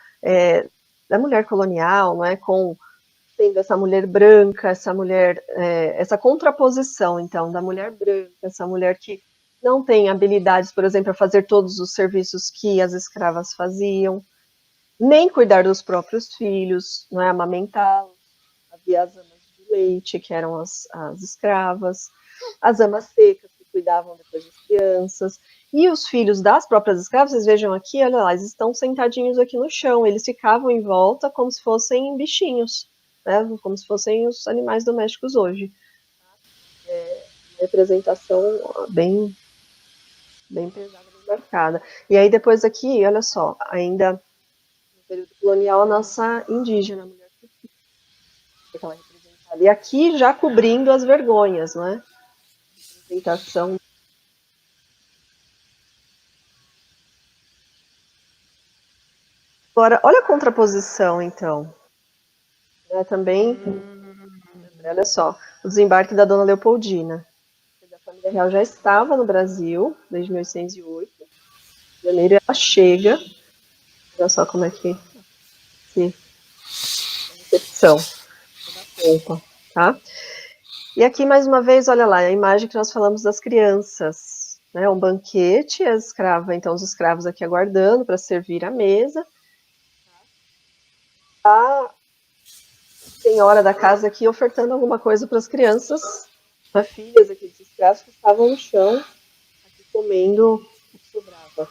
[SPEAKER 3] da mulher colonial, não é, tendo essa mulher branca, essa mulher, essa contraposição, então, da mulher branca, essa mulher que não tem habilidades, por exemplo, a fazer todos os serviços que as escravas faziam, nem cuidar dos próprios filhos, não é, amamentá-los. Havia as amas de leite, que eram as escravas, as amas secas, que cuidavam depois das crianças, e os filhos das próprias escravas, vocês vejam aqui, olha lá, eles estão sentadinhos aqui no chão, eles ficavam em volta como se fossem bichinhos, né, como se fossem os animais domésticos hoje. Uma representação bem pesada, bem marcada. E aí depois aqui, olha só, ainda no período colonial, a nossa indígena, a mulher que ela representa ali, aqui já cobrindo as vergonhas, não é? Representação. Agora, olha a contraposição, então. Também, olha só, o desembarque da Dona Leopoldina. A família real já estava no Brasil, desde 1808. Em janeiro ela chega. Olha só como é que a recepção da pompa, tá? E aqui, mais uma vez, olha lá, a imagem que nós falamos das crianças, né? Um banquete, a escrava, então os escravos aqui aguardando para servir a mesa. A senhora da casa aqui ofertando alguma coisa para as crianças, as filhas aqui dos escravos que estavam no chão, aqui comendo o que sobrava.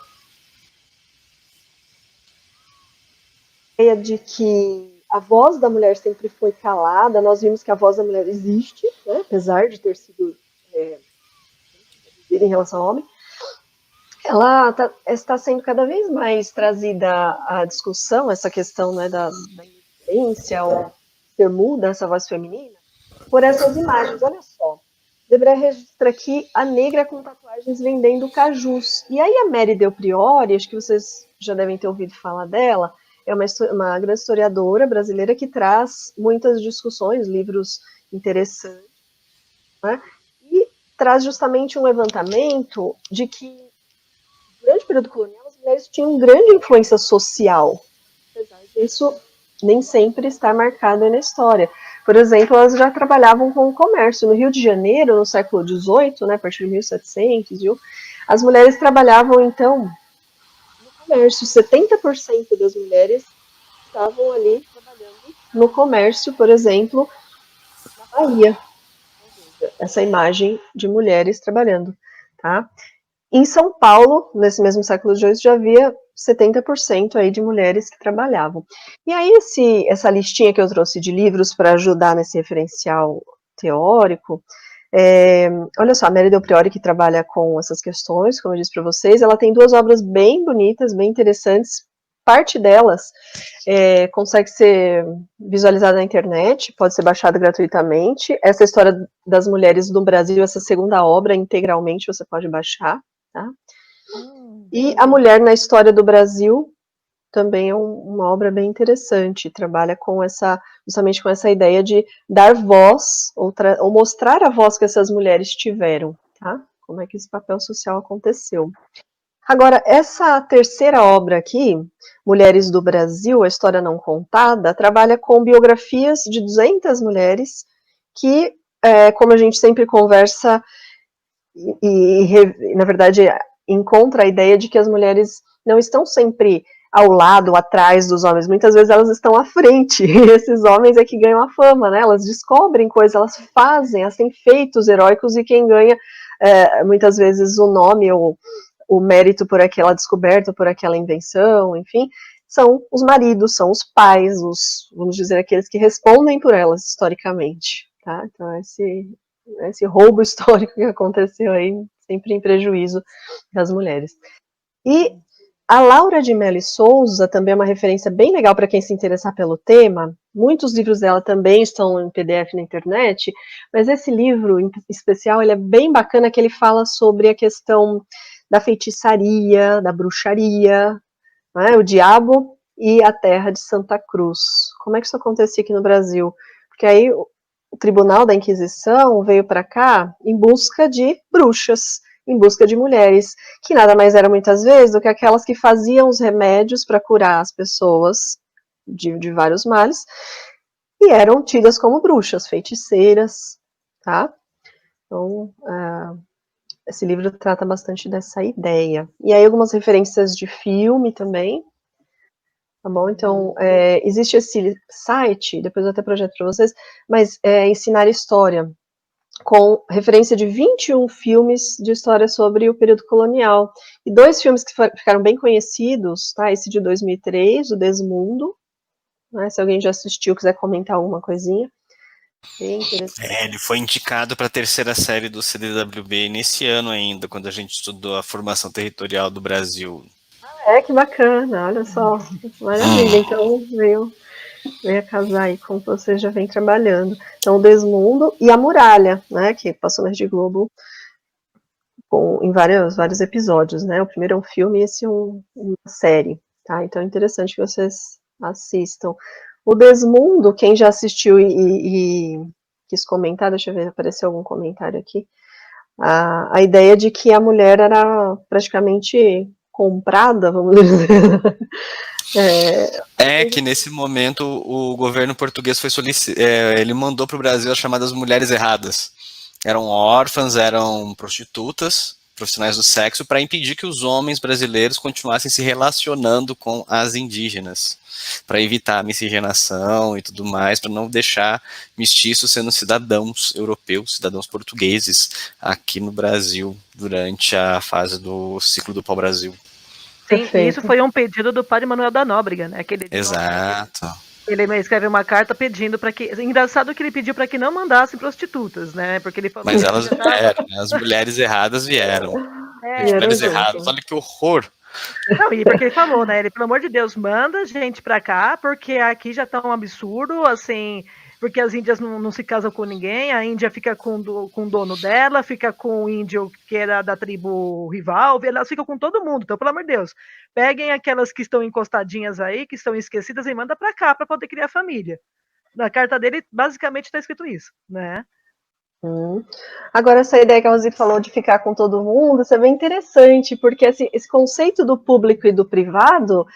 [SPEAKER 3] A ideia de que a voz da mulher sempre foi calada, nós vimos que a voz da mulher existe, né? Apesar de ter sido em relação ao homem, ela está sendo cada vez mais trazida à discussão, essa questão, né, da inocência, ou ser muda, essa voz feminina, por essas imagens. Olha só, Debré registra aqui a negra com tatuagens vendendo cajus. E aí a Mary Del Priore, acho que vocês já devem ter ouvido falar dela, é uma grande historiadora brasileira que traz muitas discussões, livros interessantes, né? E traz justamente um levantamento de que durante o período colonial as mulheres tinham grande influência social, apesar disso nem sempre estar marcado na história. Por exemplo, elas já trabalhavam com o comércio. No Rio de Janeiro, no século XVIII, né, a partir de 1700, viu, as mulheres trabalhavam, então, no comércio. 70% das mulheres estavam ali trabalhando no comércio, por exemplo, na Bahia. Essa imagem de mulheres trabalhando, tá? Em São Paulo, nesse mesmo século XVIII, já havia 70% aí de mulheres que trabalhavam. E aí essa listinha que eu trouxe de livros para ajudar nesse referencial teórico, olha só, a Mary Del Priore, que trabalha com essas questões, como eu disse para vocês, ela tem 2 obras bem bonitas, bem interessantes. Parte delas consegue ser visualizada na internet, pode ser baixada gratuitamente. Essa história das mulheres no Brasil, essa segunda obra, integralmente você pode baixar. Tá? E A Mulher na História do Brasil também é uma obra bem interessante, trabalha justamente com essa ideia de dar voz, ou mostrar a voz que essas mulheres tiveram, tá? Como é que esse papel social aconteceu. Agora, essa terceira obra aqui, Mulheres do Brasil, a História Não Contada, trabalha com biografias de 200 mulheres que, como a gente sempre conversa, e na verdade encontra a ideia de que as mulheres não estão sempre ao lado, atrás dos homens, muitas vezes elas estão à frente, e esses homens é que ganham a fama, né, elas descobrem coisas, elas fazem, elas têm feitos heróicos, e quem ganha, muitas vezes, o nome, ou o mérito por aquela descoberta, por aquela invenção, enfim, são os maridos, são os pais, vamos dizer, aqueles que respondem por elas, historicamente, tá, então esse roubo histórico que aconteceu aí, sempre em prejuízo das mulheres. E a Laura de Melo Souza também é uma referência bem legal para quem se interessar pelo tema. Muitos livros dela também estão em PDF na internet, mas esse livro em especial, ele é bem bacana, que ele fala sobre a questão da feitiçaria, da bruxaria, né, o diabo e a terra de Santa Cruz. Como é que isso acontecia aqui no Brasil? Porque aí o Tribunal da Inquisição veio para cá em busca de bruxas, em busca de mulheres, que nada mais eram muitas vezes do que aquelas que faziam os remédios para curar as pessoas de vários males, e eram tidas como bruxas, feiticeiras, tá? Então, esse livro trata bastante dessa ideia. E aí algumas referências de filme também, tá bom? Então, existe esse site, depois eu até projeto para vocês, mas Ensinar História, com referência de 21 filmes de história sobre o período colonial. E 2 filmes que ficaram bem conhecidos, tá? Esse de 2003, o Desmundo, né? Se alguém já assistiu, quiser comentar alguma coisinha. Bem interessante.
[SPEAKER 2] Ele foi indicado para a 3ª série do CDWB nesse ano ainda, quando a gente estudou a formação territorial do Brasil.
[SPEAKER 3] Que bacana, olha só, maravilha. Então, veio a casar aí com o que você já vem trabalhando. Então, o Desmundo e a Muralha, né, que passou na Rede Globo em vários episódios, né? O primeiro é um filme e esse é uma série, tá? Então é interessante que vocês assistam. O Desmundo, quem já assistiu e quis comentar, deixa eu ver, apareceu algum comentário aqui. A ideia de que a mulher era praticamente comprada, vamos dizer.
[SPEAKER 2] Que nesse momento o governo português ele mandou para o Brasil as chamadas mulheres erradas. Eram órfãs, eram prostitutas, profissionais do sexo, para impedir que os homens brasileiros continuassem se relacionando com as indígenas, para evitar a miscigenação e tudo mais, para não deixar mestiços sendo cidadãos europeus, cidadãos portugueses aqui no Brasil durante a fase do ciclo do pau-brasil.
[SPEAKER 1] Sim, isso foi um pedido do padre Manuel da Nóbrega, né?
[SPEAKER 2] Exato.
[SPEAKER 1] Ele escreve uma carta pedindo para que... Engraçado que ele pediu para que não mandassem prostitutas, né? Porque ele falou...
[SPEAKER 2] Mas elas vieram, né? As mulheres erradas vieram. As mulheres erradas, olha que horror.
[SPEAKER 1] Não, e porque ele falou, né? Ele, pelo amor de Deus, manda gente pra cá, porque aqui já tá um absurdo, assim... Porque as índias não se casam com ninguém, a Índia fica com o dono dela, fica com o índio que era da tribo rival, elas ficam com todo mundo. Então, pelo amor de Deus, peguem aquelas que estão encostadinhas aí, que estão esquecidas, e manda pra cá pra poder criar família. Na carta dele, basicamente, está escrito isso, né?
[SPEAKER 3] Agora, essa ideia que a Rosi falou de ficar com todo mundo, isso é bem interessante, porque esse conceito do público e do privado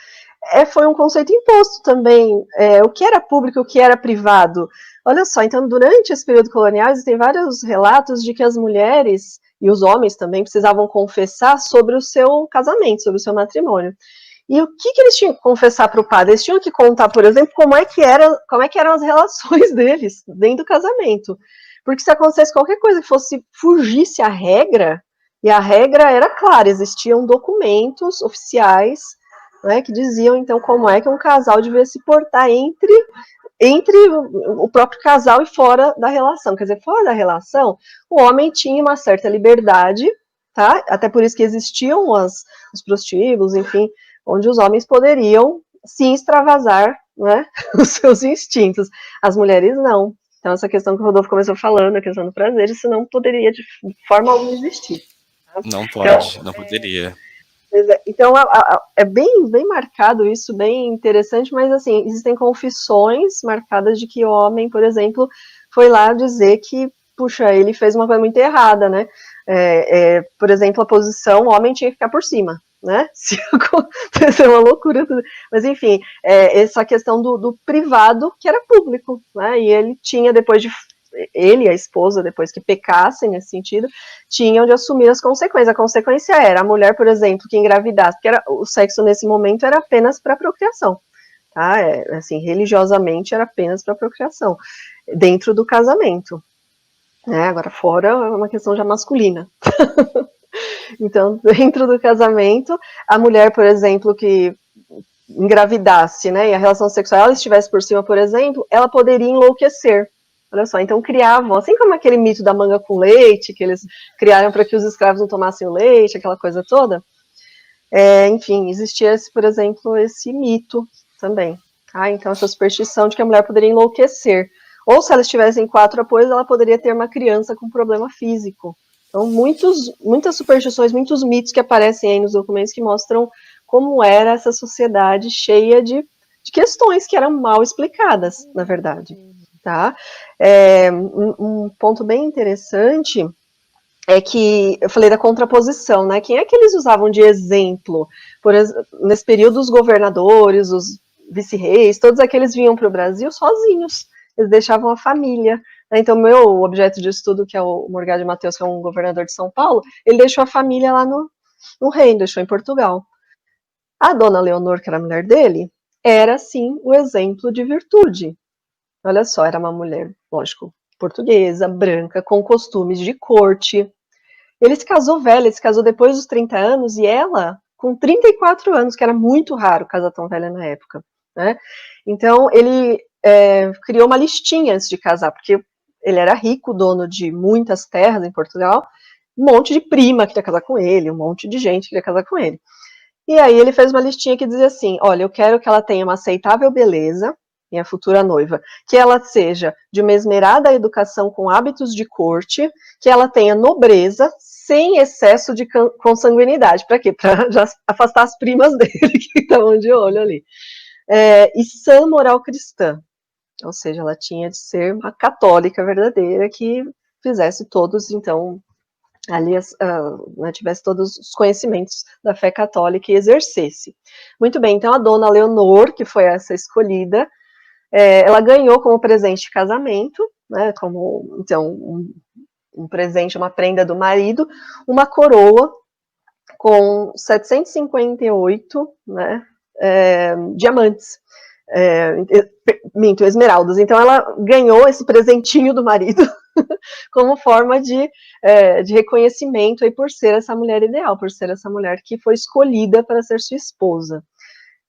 [SPEAKER 3] foi um conceito imposto também. O que era público e o que era privado. Olha só, então, durante esse período colonial, existem vários relatos de que as mulheres, e os homens também, precisavam confessar sobre o seu casamento, sobre o seu matrimônio. E o que eles tinham que confessar para o padre? Eles tinham que contar, por exemplo, como é que eram as relações deles dentro do casamento. Porque se acontecesse qualquer coisa que fugisse à regra, e a regra era clara, existiam documentos oficiais, né, que diziam, então, como é que um casal devia se portar entre o próprio casal e fora da relação. Quer dizer, fora da relação, o homem tinha uma certa liberdade, tá? Até por isso que existiam os prostíbulos, enfim, onde os homens poderiam, sim, extravasar, né, os seus instintos. As mulheres não. Então, essa questão que o Rodolfo começou falando, a questão do prazer, isso não poderia de forma alguma existir.
[SPEAKER 2] Tá? Não pode, então, não poderia.
[SPEAKER 3] Então, é bem marcado isso, bem interessante, mas, assim, existem confissões marcadas de que o homem, por exemplo, foi lá dizer que, puxa, ele fez uma coisa muito errada, né? Por exemplo, a posição, o homem tinha que ficar por cima, né? Se acontecer uma loucura. Mas, enfim, essa questão do privado, que era público, né? E ele tinha, depois de ele e a esposa, depois que pecassem nesse sentido, tinham de assumir as consequências. A consequência era a mulher, por exemplo, que engravidasse, porque o sexo nesse momento era apenas para procriação, tá? Assim, religiosamente era apenas para procriação, dentro do casamento, né? Agora fora é uma questão já masculina. Então, dentro do casamento, a mulher, por exemplo, que engravidasse, né, e a relação sexual ela estivesse por cima, por exemplo, ela poderia enlouquecer. Olha só, então criavam, assim como aquele mito da manga com leite, que eles criaram para que os escravos não tomassem o leite, aquela coisa toda. Enfim, existia, por exemplo, esse mito também. Então, essa superstição de que a mulher poderia enlouquecer. Ou se ela estivesse em 4 apoios, ela poderia ter uma criança com problema físico. Então, muitas superstições, muitos mitos que aparecem aí nos documentos que mostram como era essa sociedade cheia de questões que eram mal explicadas, na verdade. Tá? Um ponto bem interessante é que, eu falei da contraposição, né? Quem é que eles usavam de exemplo? Nesse período, os governadores, os vice-reis, todos aqueles vinham para o Brasil sozinhos. Eles deixavam a família. Então, meu objeto de estudo, que é o Morgado Mateus, que é um governador de São Paulo, ele deixou a família lá no reino, deixou em Portugal. A dona Leonor, que era a mulher dele, era, sim, o exemplo de virtude. Olha só, era uma mulher, lógico, portuguesa, branca, com costumes de corte. Ele se casou velha, ele se casou depois dos 30 anos, e ela, com 34 anos, que era muito raro casar tão velha na época, né? Então, ele criou uma listinha antes de casar, porque ele era rico, dono de muitas terras em Portugal, um monte de prima queria casar com ele, um monte de gente queria casar com ele. E aí ele fez uma listinha que dizia assim, olha, eu quero que ela tenha uma aceitável beleza, minha futura noiva, que ela seja de uma esmerada educação com hábitos de corte, que ela tenha nobreza, sem excesso de consanguinidade. Para quê? Para já afastar as primas dele, que estavam de olho ali. E sã moral cristã. Ou seja, ela tinha de ser uma católica verdadeira que fizesse todos, então, ali tivesse todos os conhecimentos da fé católica e exercesse. Muito bem, então a dona Leonor, que foi essa escolhida, ela ganhou como presente de casamento, né, como, então, um presente, uma prenda do marido, uma coroa com 758, né, diamantes. Esmeraldas. Então ela ganhou esse presentinho do marido como forma de reconhecimento aí por ser essa mulher ideal, por ser essa mulher que foi escolhida para ser sua esposa.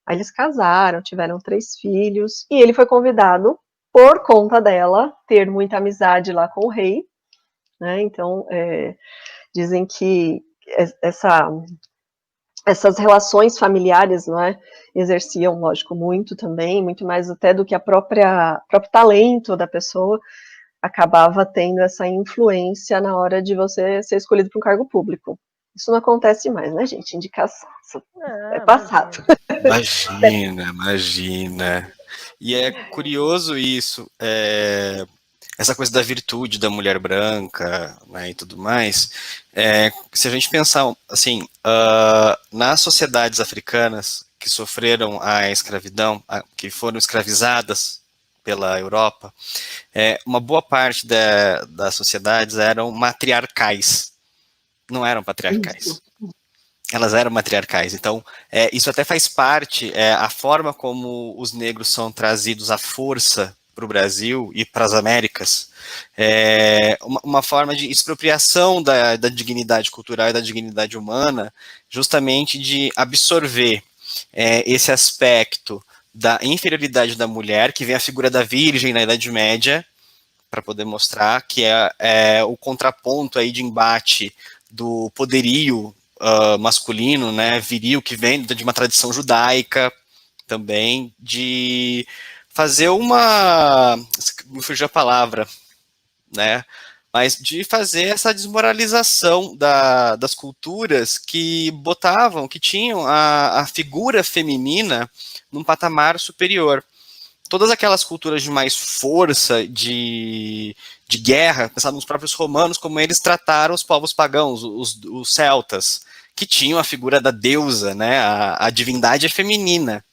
[SPEAKER 3] Aí eles casaram, tiveram 3 filhos, e ele foi convidado, por conta dela, ter muita amizade lá com o rei, né? Então, dizem que essas relações familiares, não é, exerciam, lógico, muito também, muito mais até do que o próprio talento da pessoa, acabava tendo essa influência na hora de você ser escolhido para um cargo público. Isso não acontece mais, né, gente? Indicação. É passado.
[SPEAKER 2] Imagina. E é curioso isso, essa coisa da virtude da mulher branca, né, e tudo mais. Se a gente pensar, assim, nas sociedades africanas que sofreram a escravidão, que foram escravizadas pela Europa, uma boa parte das sociedades eram matriarcais, não eram patriarcais. Elas eram matriarcais, então isso até faz parte, a forma como os negros são trazidos à força para o Brasil e para as Américas, uma forma de expropriação da dignidade cultural e da dignidade humana, justamente de absorver esse aspecto da inferioridade da mulher, que vem a figura da virgem na Idade Média, para poder mostrar que é o contraponto aí de embate do poderio masculino, né, viril, que vem de uma tradição judaica também, de fazer me fugiu a palavra, né, mas de fazer essa desmoralização das culturas que tinham a figura feminina num patamar superior. Todas aquelas culturas de mais força, de guerra, pensando nos próprios romanos, como eles trataram os povos pagãos, os celtas, que tinham a figura da deusa, né, a divindade é feminina.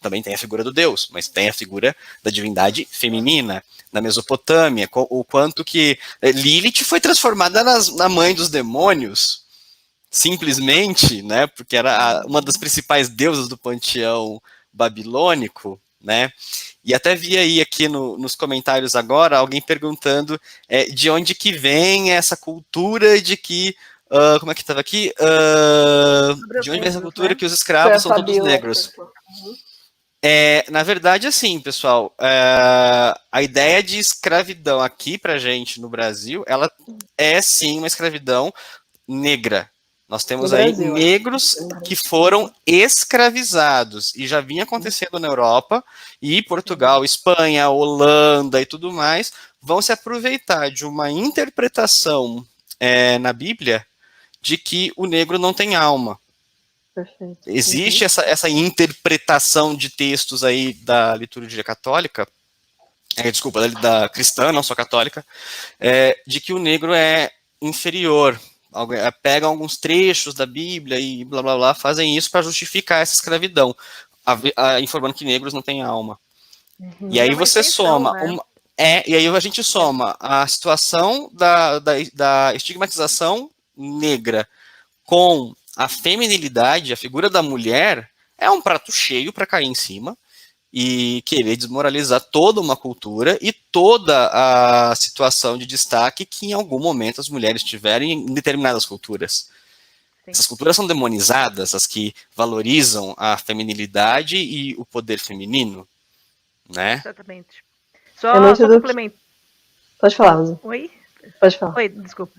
[SPEAKER 2] também tem a figura do Deus, mas tem a figura da divindade feminina. Na Mesopotâmia, o quanto que Lilith foi transformada na mãe dos demônios, simplesmente, né, porque era uma das principais deusas do panteão babilônico, né, e até vi aí aqui nos comentários agora, alguém perguntando de onde que vem essa cultura de que, como é que estava aqui? De onde vem essa cultura que os escravos são todos negros? Na verdade, assim, pessoal, a ideia de escravidão aqui pra gente no Brasil, ela é sim uma escravidão negra. Nós temos aí negros que foram escravizados e já vinha acontecendo na Europa, e Portugal, Espanha, Holanda e tudo mais vão se aproveitar de uma interpretação na Bíblia de que o negro não tem alma.
[SPEAKER 3] Perfeito.
[SPEAKER 2] Existe essa interpretação de textos aí da liturgia católica, desculpa, da cristã, não só católica, de que o negro é inferior. Pegam alguns trechos da Bíblia e blá blá blá, fazem isso para justificar essa escravidão, informando que negros não têm alma. E aí você soma, e aí a gente soma a situação da estigmatização negra com a feminilidade, a figura da mulher, é um prato cheio para cair em cima e querer desmoralizar toda uma cultura e toda a situação de destaque que em algum momento as mulheres tiveram em determinadas culturas. Sim. Essas culturas são demonizadas, as que valorizam a feminilidade e o poder feminino, né?
[SPEAKER 1] Exatamente. Só complementar.
[SPEAKER 3] Pode falar, Rosa.
[SPEAKER 1] Oi?
[SPEAKER 3] Pode falar.
[SPEAKER 1] Oi, desculpa.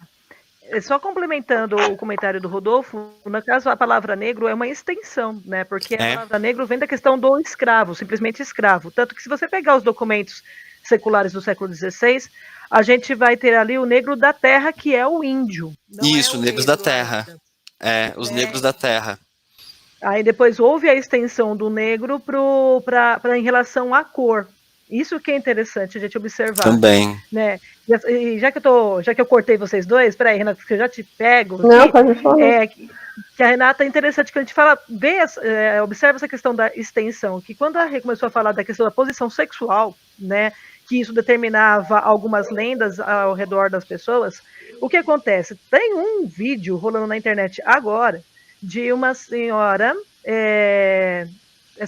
[SPEAKER 1] Só complementando o comentário do Rodolfo, no caso a palavra negro é uma extensão, né? Porque a palavra negro vem da questão do escravo, simplesmente escravo. Tanto que se você pegar os documentos seculares do século XVI, a gente vai ter ali o negro da terra, que é o índio.
[SPEAKER 2] Isso, negros da terra. Os negros da terra.
[SPEAKER 1] Aí depois houve a extensão do negro em relação à cor. Isso que é interessante a gente observar.
[SPEAKER 2] Também.
[SPEAKER 1] Né? E já que eu cortei vocês dois, peraí, Renata, que eu já te pego.
[SPEAKER 3] Não, aqui, pode falar.
[SPEAKER 1] Que a Renata é interessante que a gente fala, observa essa questão da extensão, que quando a Rê começou a falar da questão da posição sexual, né, que isso determinava algumas lendas ao redor das pessoas, o que acontece? Tem um vídeo rolando na internet agora de uma senhora,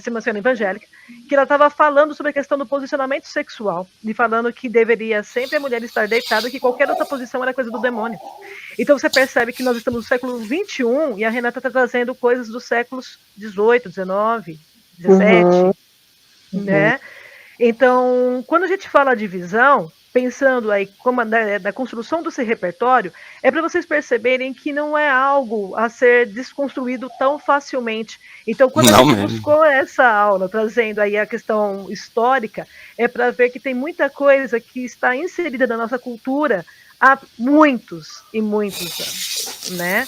[SPEAKER 1] uma senhora evangélica, que ela estava falando sobre a questão do posicionamento sexual, e falando que deveria sempre a mulher estar deitada, que qualquer outra posição era coisa do demônio. Então você percebe que nós estamos no século XXI e a Renata está trazendo coisas dos séculos XVIII, XIX, XVII, né? Então, quando a gente fala de visão, pensando aí como da construção desse repertório, é para vocês perceberem que não é algo a ser desconstruído tão facilmente. Então, quando a gente buscou essa aula, trazendo aí a questão histórica, é para ver que tem muita coisa que está inserida na nossa cultura há muitos e muitos anos, né?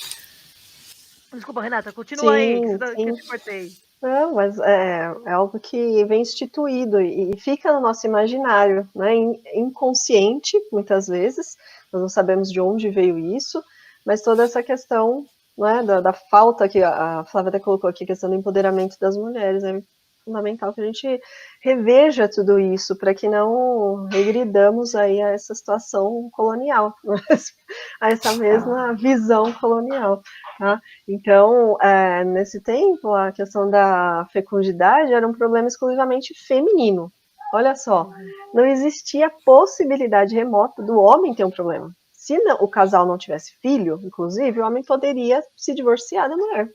[SPEAKER 1] Desculpa, Renata, continua aí, que eu te cortei.
[SPEAKER 3] Não, mas é algo que vem instituído e fica no nosso imaginário, né? Inconsciente, muitas vezes, nós não sabemos de onde veio isso, mas toda essa questão, né, da falta que a Flávia até colocou aqui, a questão do empoderamento das mulheres, é fundamental que a gente reveja tudo isso, para que não regridamos aí a essa situação colonial, a essa mesma visão colonial, tá? Então, nesse tempo, a questão da fecundidade era um problema exclusivamente feminino. Olha só, não existia possibilidade remota do homem ter um problema. Se o casal não tivesse filho, inclusive, o homem poderia se divorciar da mulher.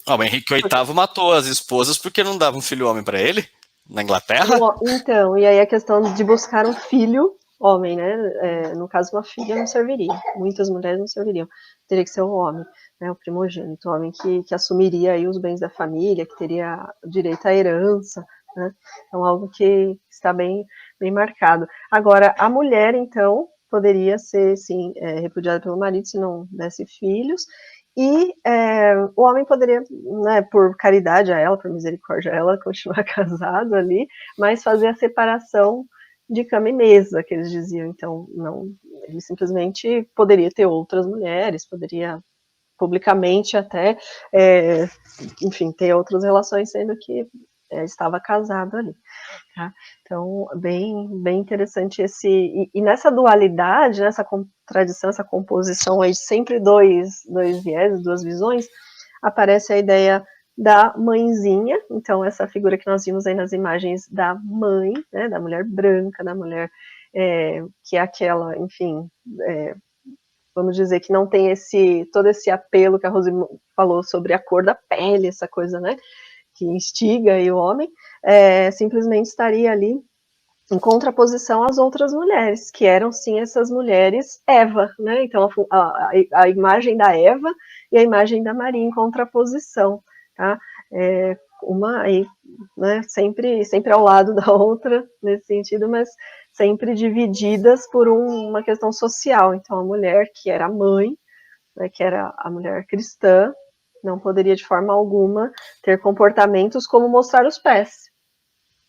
[SPEAKER 2] O Henrique VIII matou as esposas porque não dava um filho homem para ele, na Inglaterra.
[SPEAKER 3] Então, e aí a questão de buscar um filho homem, né? No caso, uma filha não serviria. Muitas mulheres não serviriam. Teria que ser o homem, né? O primogênito, o homem que assumiria aí os bens da família, que teria direito à herança, né? Então, algo que está bem marcado. Agora, a mulher, então, poderia ser, sim, repudiada pelo marido se não desse filhos. E o homem poderia, né, por caridade a ela, por misericórdia a ela, continuar casado ali, mas fazer a separação de cama e mesa, que eles diziam. Então, não, ele simplesmente poderia ter outras mulheres, poderia publicamente até, enfim, ter outras relações, sendo que estava casado ali. Tá? Então, bem interessante e nessa dualidade, nessa contradição, essa composição aí de sempre dois viés, duas visões, aparece a ideia da mãezinha, então essa figura que nós vimos aí nas imagens da mãe, né, da mulher branca, da mulher que é aquela, enfim, vamos dizer que não tem todo esse apelo que a Rose falou sobre a cor da pele, essa coisa, né, que instiga aí o homem, simplesmente estaria ali em contraposição às outras mulheres, que eram sim essas mulheres Eva, né? Então a imagem da Eva e a imagem da Maria em contraposição, tá? Uma aí, né? Sempre ao lado da outra nesse sentido, mas sempre divididas por uma questão social. Então a mulher que era mãe, né, que era a mulher cristã, não poderia de forma alguma ter comportamentos como mostrar os pés.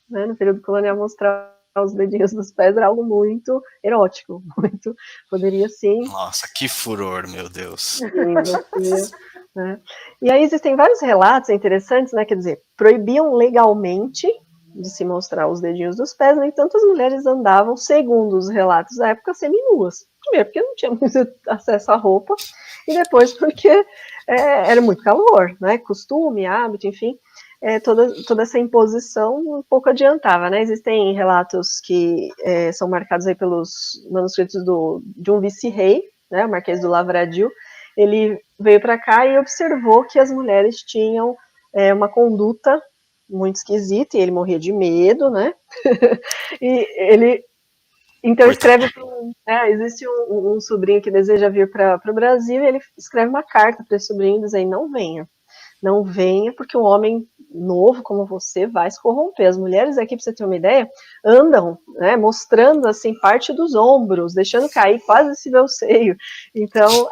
[SPEAKER 3] Né? No período colonial, mostrar os dedinhos dos pés era algo muito erótico, muito, poderia sim.
[SPEAKER 2] Nossa, que furor, meu Deus.
[SPEAKER 3] Né? E aí existem vários relatos interessantes, né? Quer dizer, proibiam legalmente de se mostrar os dedinhos dos pés, no entanto, as mulheres andavam, segundo os relatos da época, seminuas. Primeiro, porque não tinha muito acesso à roupa, e depois porque era muito calor, né? Costume, hábito, enfim. Toda essa imposição um pouco adiantava, né? Existem relatos que são marcados aí pelos manuscritos de um vice-rei, né? O Marquês do Lavradio. Ele veio para cá e observou que as mulheres tinham uma conduta muito esquisita, e ele morria de medo, né? E ele então escreve existe um sobrinho que deseja vir para o Brasil, e ele escreve uma carta para esse sobrinho dizendo: não venha, porque um homem novo como você vai se corromper. As mulheres aqui, para você ter uma ideia, andam, né, mostrando assim parte dos ombros, deixando cair, quase se vê o seio. Então,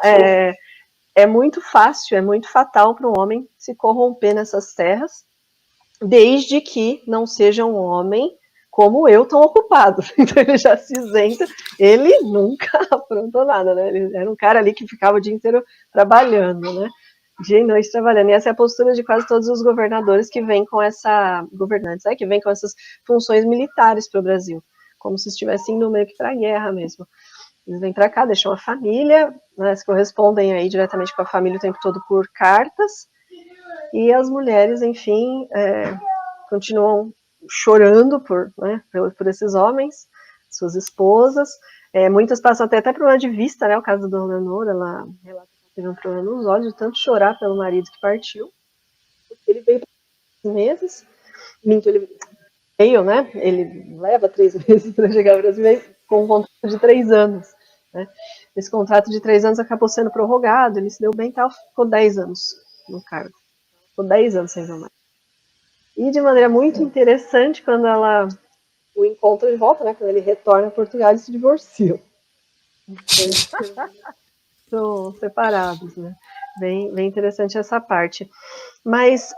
[SPEAKER 3] é muito fácil, é muito fatal para um homem se corromper nessas terras, desde que não seja um homem como eu, tão ocupado. Então ele já se isenta, ele nunca aprontou nada, né? Ele era um cara ali que ficava o dia inteiro trabalhando, né? Dia e noite trabalhando. E essa é a postura de quase todos os governadores que vêm com governantes, que vêm com essas funções militares para o Brasil, como se estivessem indo meio que para a guerra mesmo. Eles vêm para cá, deixam a família, né, se correspondem aí diretamente com a família o tempo todo por cartas, e as mulheres, enfim, continuam chorando por esses homens, suas esposas. Muitas passam até problema de vista, né? O caso da Dona Leonora, ela relata que teve um problema nos olhos, de tanto chorar pelo marido que partiu. Ele veio por 3 meses, ele veio, né? Ele leva 3 meses para chegar ao Brasil, com um contrato de 3 anos. Né? Esse contrato de 3 anos acabou sendo prorrogado, ele se deu bem e tal, ficou 10 anos no cargo. Ficou 10 anos sem ver mais. E de maneira muito interessante, quando ela o encontra de volta, né? Quando ele retorna a Portugal, eles se divorciam. São separados, né? Bem interessante essa parte. Mas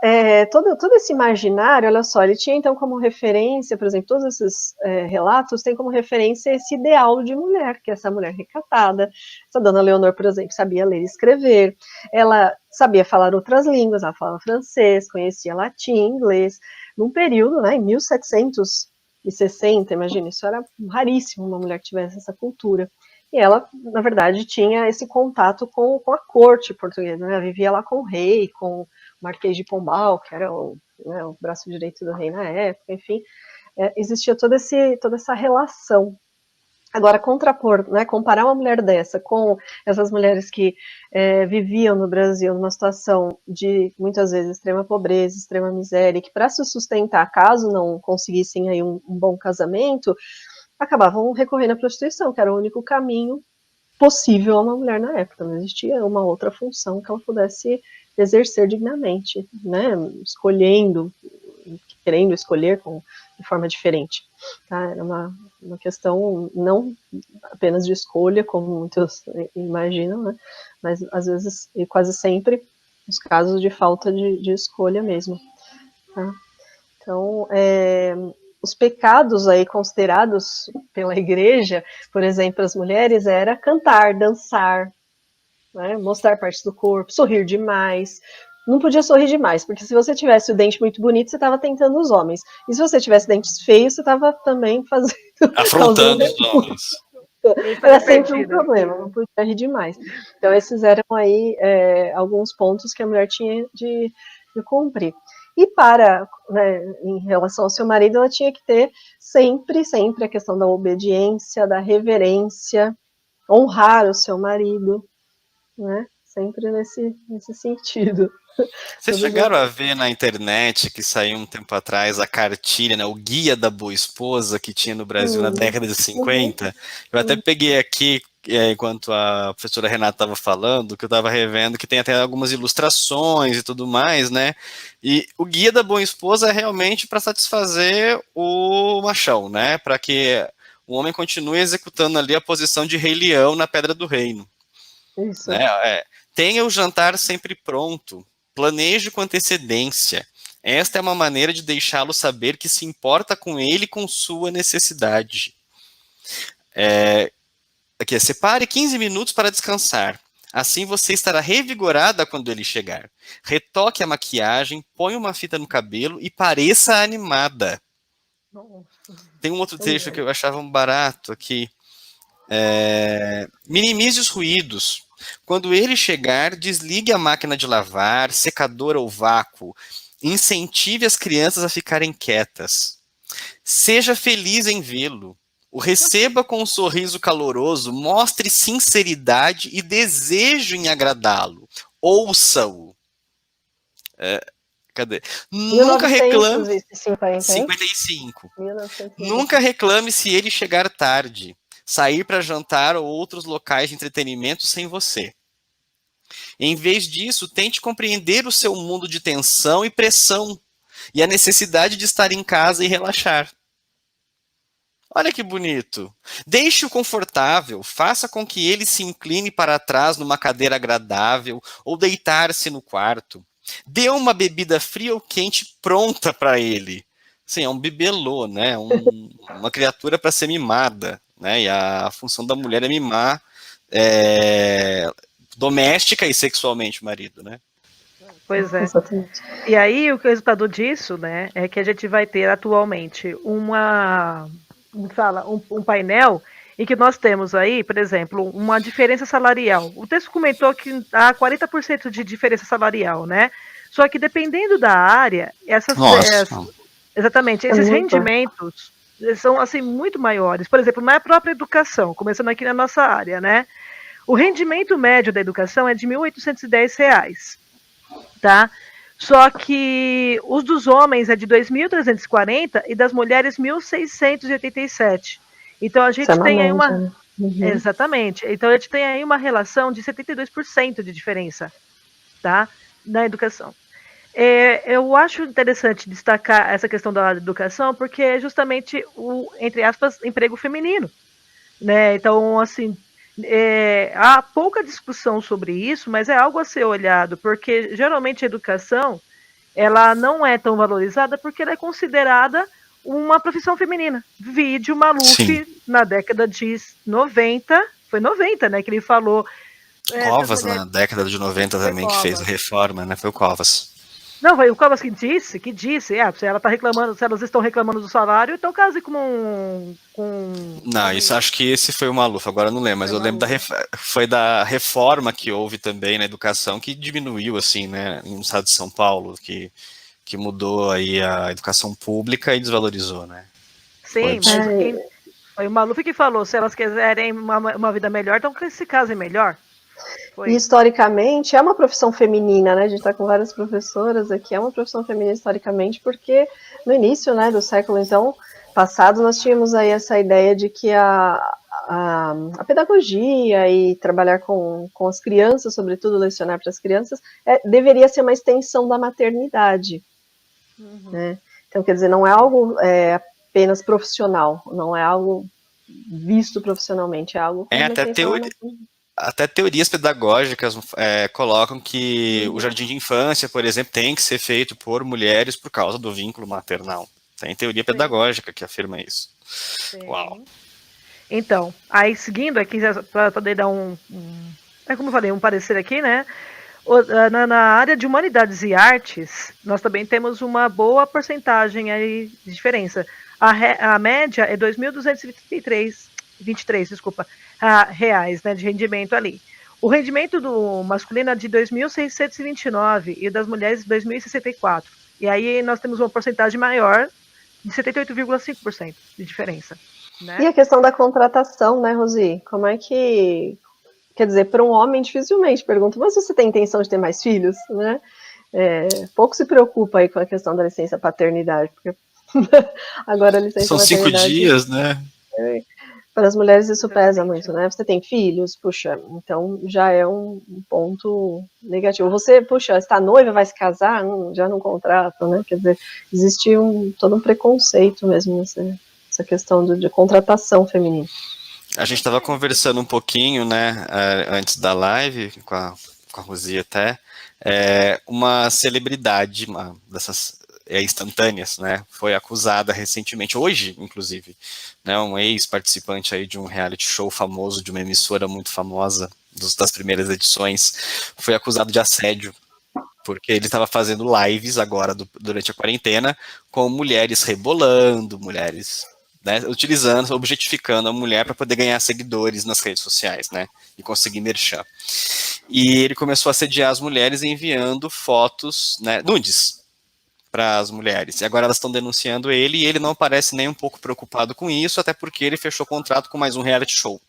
[SPEAKER 3] todo esse imaginário, olha só, ele tinha então como referência, por exemplo, todos esses relatos têm como referência esse ideal de mulher, que é essa mulher recatada. Essa Dona Leonor, por exemplo, sabia ler e escrever, ela sabia falar outras línguas, ela falava francês, conhecia latim, inglês, num período, né, em 1760, imagina, isso era raríssimo, uma mulher que tivesse essa cultura. E ela, na verdade, tinha esse contato com a corte portuguesa, né? Ela vivia lá com o rei, com o Marquês de Pombal, que era o braço direito do rei na época, enfim, existia toda essa relação. Agora, contrapor, né, comparar uma mulher dessa com essas mulheres que viviam no Brasil numa situação de, muitas vezes, extrema pobreza, extrema miséria, que para se sustentar, caso não conseguissem aí um bom casamento, acabavam recorrendo à prostituição, que era o único caminho possível a uma mulher na época. Não existia uma outra função que ela pudesse exercer dignamente, né? Querendo escolher de forma diferente. Tá? Era uma questão não apenas de escolha, como muitos imaginam, né? Mas às vezes, e quase sempre, os casos de falta de escolha mesmo. Tá? Então, os pecados aí considerados pela igreja, por exemplo, as mulheres, era cantar, dançar, né, mostrar partes do corpo, sorrir demais, não podia sorrir demais, porque se você tivesse o dente muito bonito, você estava tentando os homens. E se você tivesse dentes feios, você estava também fazendo...
[SPEAKER 2] Afrontando os homens.
[SPEAKER 3] Era sempre um problema, não podia rir demais. Então, esses eram aí alguns pontos que a mulher tinha de cumprir. E em relação ao seu marido, ela tinha que ter sempre a questão da obediência, da reverência, honrar o seu marido, né? Sempre nesse sentido.
[SPEAKER 2] Vocês chegaram a ver na internet que saiu um tempo atrás a cartilha, né, o Guia da Boa Esposa que tinha no Brasil na década de 50? Eu até peguei aqui, enquanto a professora Renata estava falando, que eu estava revendo, que tem até algumas ilustrações e tudo mais, né? E o Guia da Boa Esposa é realmente para satisfazer o machão, né? Para que o homem continue executando ali a posição de rei leão na Pedra do Reino.
[SPEAKER 3] Isso.
[SPEAKER 2] Né? Tenha o jantar sempre pronto. Planeje com antecedência. Esta é uma maneira de deixá-lo saber que se importa com ele e com sua necessidade. Aqui, separe 15 minutos para descansar. Assim você estará revigorada quando ele chegar. Retoque a maquiagem, põe uma fita no cabelo e pareça animada. Nossa. Tem um outro trecho que eu achava um barato aqui. Minimize os ruídos. Quando ele chegar, desligue a máquina de lavar, secador ou vácuo. Incentive as crianças a ficarem quietas. Seja feliz em vê-lo. O receba com um sorriso caloroso, mostre sinceridade e desejo em agradá-lo. Ouça-o. Cadê? Nunca reclame. 55. Nunca reclame se ele chegar tarde. Sair para jantar ou outros locais de entretenimento sem você. Em vez disso, tente compreender o seu mundo de tensão e pressão e a necessidade de estar em casa e relaxar. Olha que bonito. Deixe-o confortável, faça com que ele se incline para trás numa cadeira agradável ou deitar-se no quarto. Dê uma bebida fria ou quente pronta para ele. Sim, é um bibelô, né? Uma criatura para ser mimada. Né? E a função da mulher é mimar doméstica e sexualmente o marido, né?
[SPEAKER 1] Pois é. Exatamente. E aí o resultado disso, né, é que a gente vai ter atualmente um painel em que nós temos aí, por exemplo, uma diferença salarial. O texto comentou que há 40% de diferença salarial, né? Só que dependendo da área, exatamente, esses rendimentos são assim muito maiores. Por exemplo, na própria educação, começando aqui na nossa área, né? O rendimento médio da educação é de R$ 1.810, tá? Só que os dos homens é de 2.340 e das mulheres 1.687. Então a gente tem aí uma exatamente. Então a gente tem aí uma relação de 72% de diferença, tá? Na educação. Eu acho interessante destacar essa questão da educação, porque é justamente o, entre aspas, emprego feminino, né? Então, assim, há pouca discussão sobre isso, mas é algo a ser olhado, porque geralmente a educação, ela não é tão valorizada porque ela é considerada uma profissão feminina. Vídeo Maluf, na década de 90, foi 90, né, que ele falou.
[SPEAKER 2] Covas, na década de 90 também, que fez a reforma, né, foi o Covas.
[SPEAKER 1] Não, foi o Covas que disse, se ela tá reclamando, se elas estão reclamando do salário, então case com
[SPEAKER 2] Não, isso acho que esse foi o Maluf, agora eu não lembro, mas eu lembro foi da reforma que houve também na educação, que diminuiu, assim, né, no estado de São Paulo, que mudou aí a educação pública e desvalorizou, né.
[SPEAKER 1] Sim, mas foi o Maluf que falou, se elas quiserem uma vida melhor, então que se casem melhor.
[SPEAKER 3] Foi. E historicamente é uma profissão feminina, né? A gente está com várias professoras aqui, é uma profissão feminina historicamente, porque no início, né, do século então passado nós tínhamos aí essa ideia de que a pedagogia e trabalhar com as crianças, sobretudo lecionar para as crianças, deveria ser uma extensão da maternidade, né? Então, quer dizer, não é algo apenas profissional, não é algo visto profissionalmente, é algo com
[SPEAKER 2] até teoria. Até teorias pedagógicas colocam que o jardim de infância, por exemplo, tem que ser feito por mulheres por causa do vínculo maternal. Tem teoria pedagógica que afirma isso. Sim. Uau.
[SPEAKER 1] Então, aí seguindo aqui, para poder dar como eu falei, um parecer aqui, né? Na área de humanidades e artes, nós também temos uma boa porcentagem aí de diferença. A média é 2.223, desculpa, reais, né, de rendimento ali. O rendimento do masculino é de 2.629 e das mulheres 2.064. E aí nós temos uma porcentagem maior de 78,5% de diferença. Né?
[SPEAKER 3] E a questão da contratação, né, Rosi? Como é que... Quer dizer, para um homem, dificilmente pergunta, mas você tem intenção de ter mais filhos, né? Pouco se preocupa aí com a questão da licença paternidade, porque agora a licença
[SPEAKER 2] São
[SPEAKER 3] paternidade...
[SPEAKER 2] São 5 dias, né?
[SPEAKER 3] Para as mulheres isso pesa muito, né? Você tem filhos, puxa, então já é um ponto negativo. Você, puxa, está noiva, vai se casar, já não contrata, né? Quer dizer, existe todo um preconceito mesmo nessa questão de contratação feminina.
[SPEAKER 2] A gente estava conversando um pouquinho, né, antes da live, com a Rosi até, uma celebridade, uma dessas instantâneas, né, foi acusada recentemente, hoje, inclusive, né, um ex-participante aí de um reality show famoso, de uma emissora muito famosa, das primeiras edições, foi acusado de assédio, porque ele estava fazendo lives agora, durante a quarentena, com mulheres rebolando, mulheres... Né, utilizando, objetificando a mulher para poder ganhar seguidores nas redes sociais, né, e conseguir merchan. E ele começou a assediar as mulheres enviando fotos, né, nudes para as mulheres. E agora elas estão denunciando ele e ele não parece nem um pouco preocupado com isso, até porque ele fechou contrato com mais um reality show.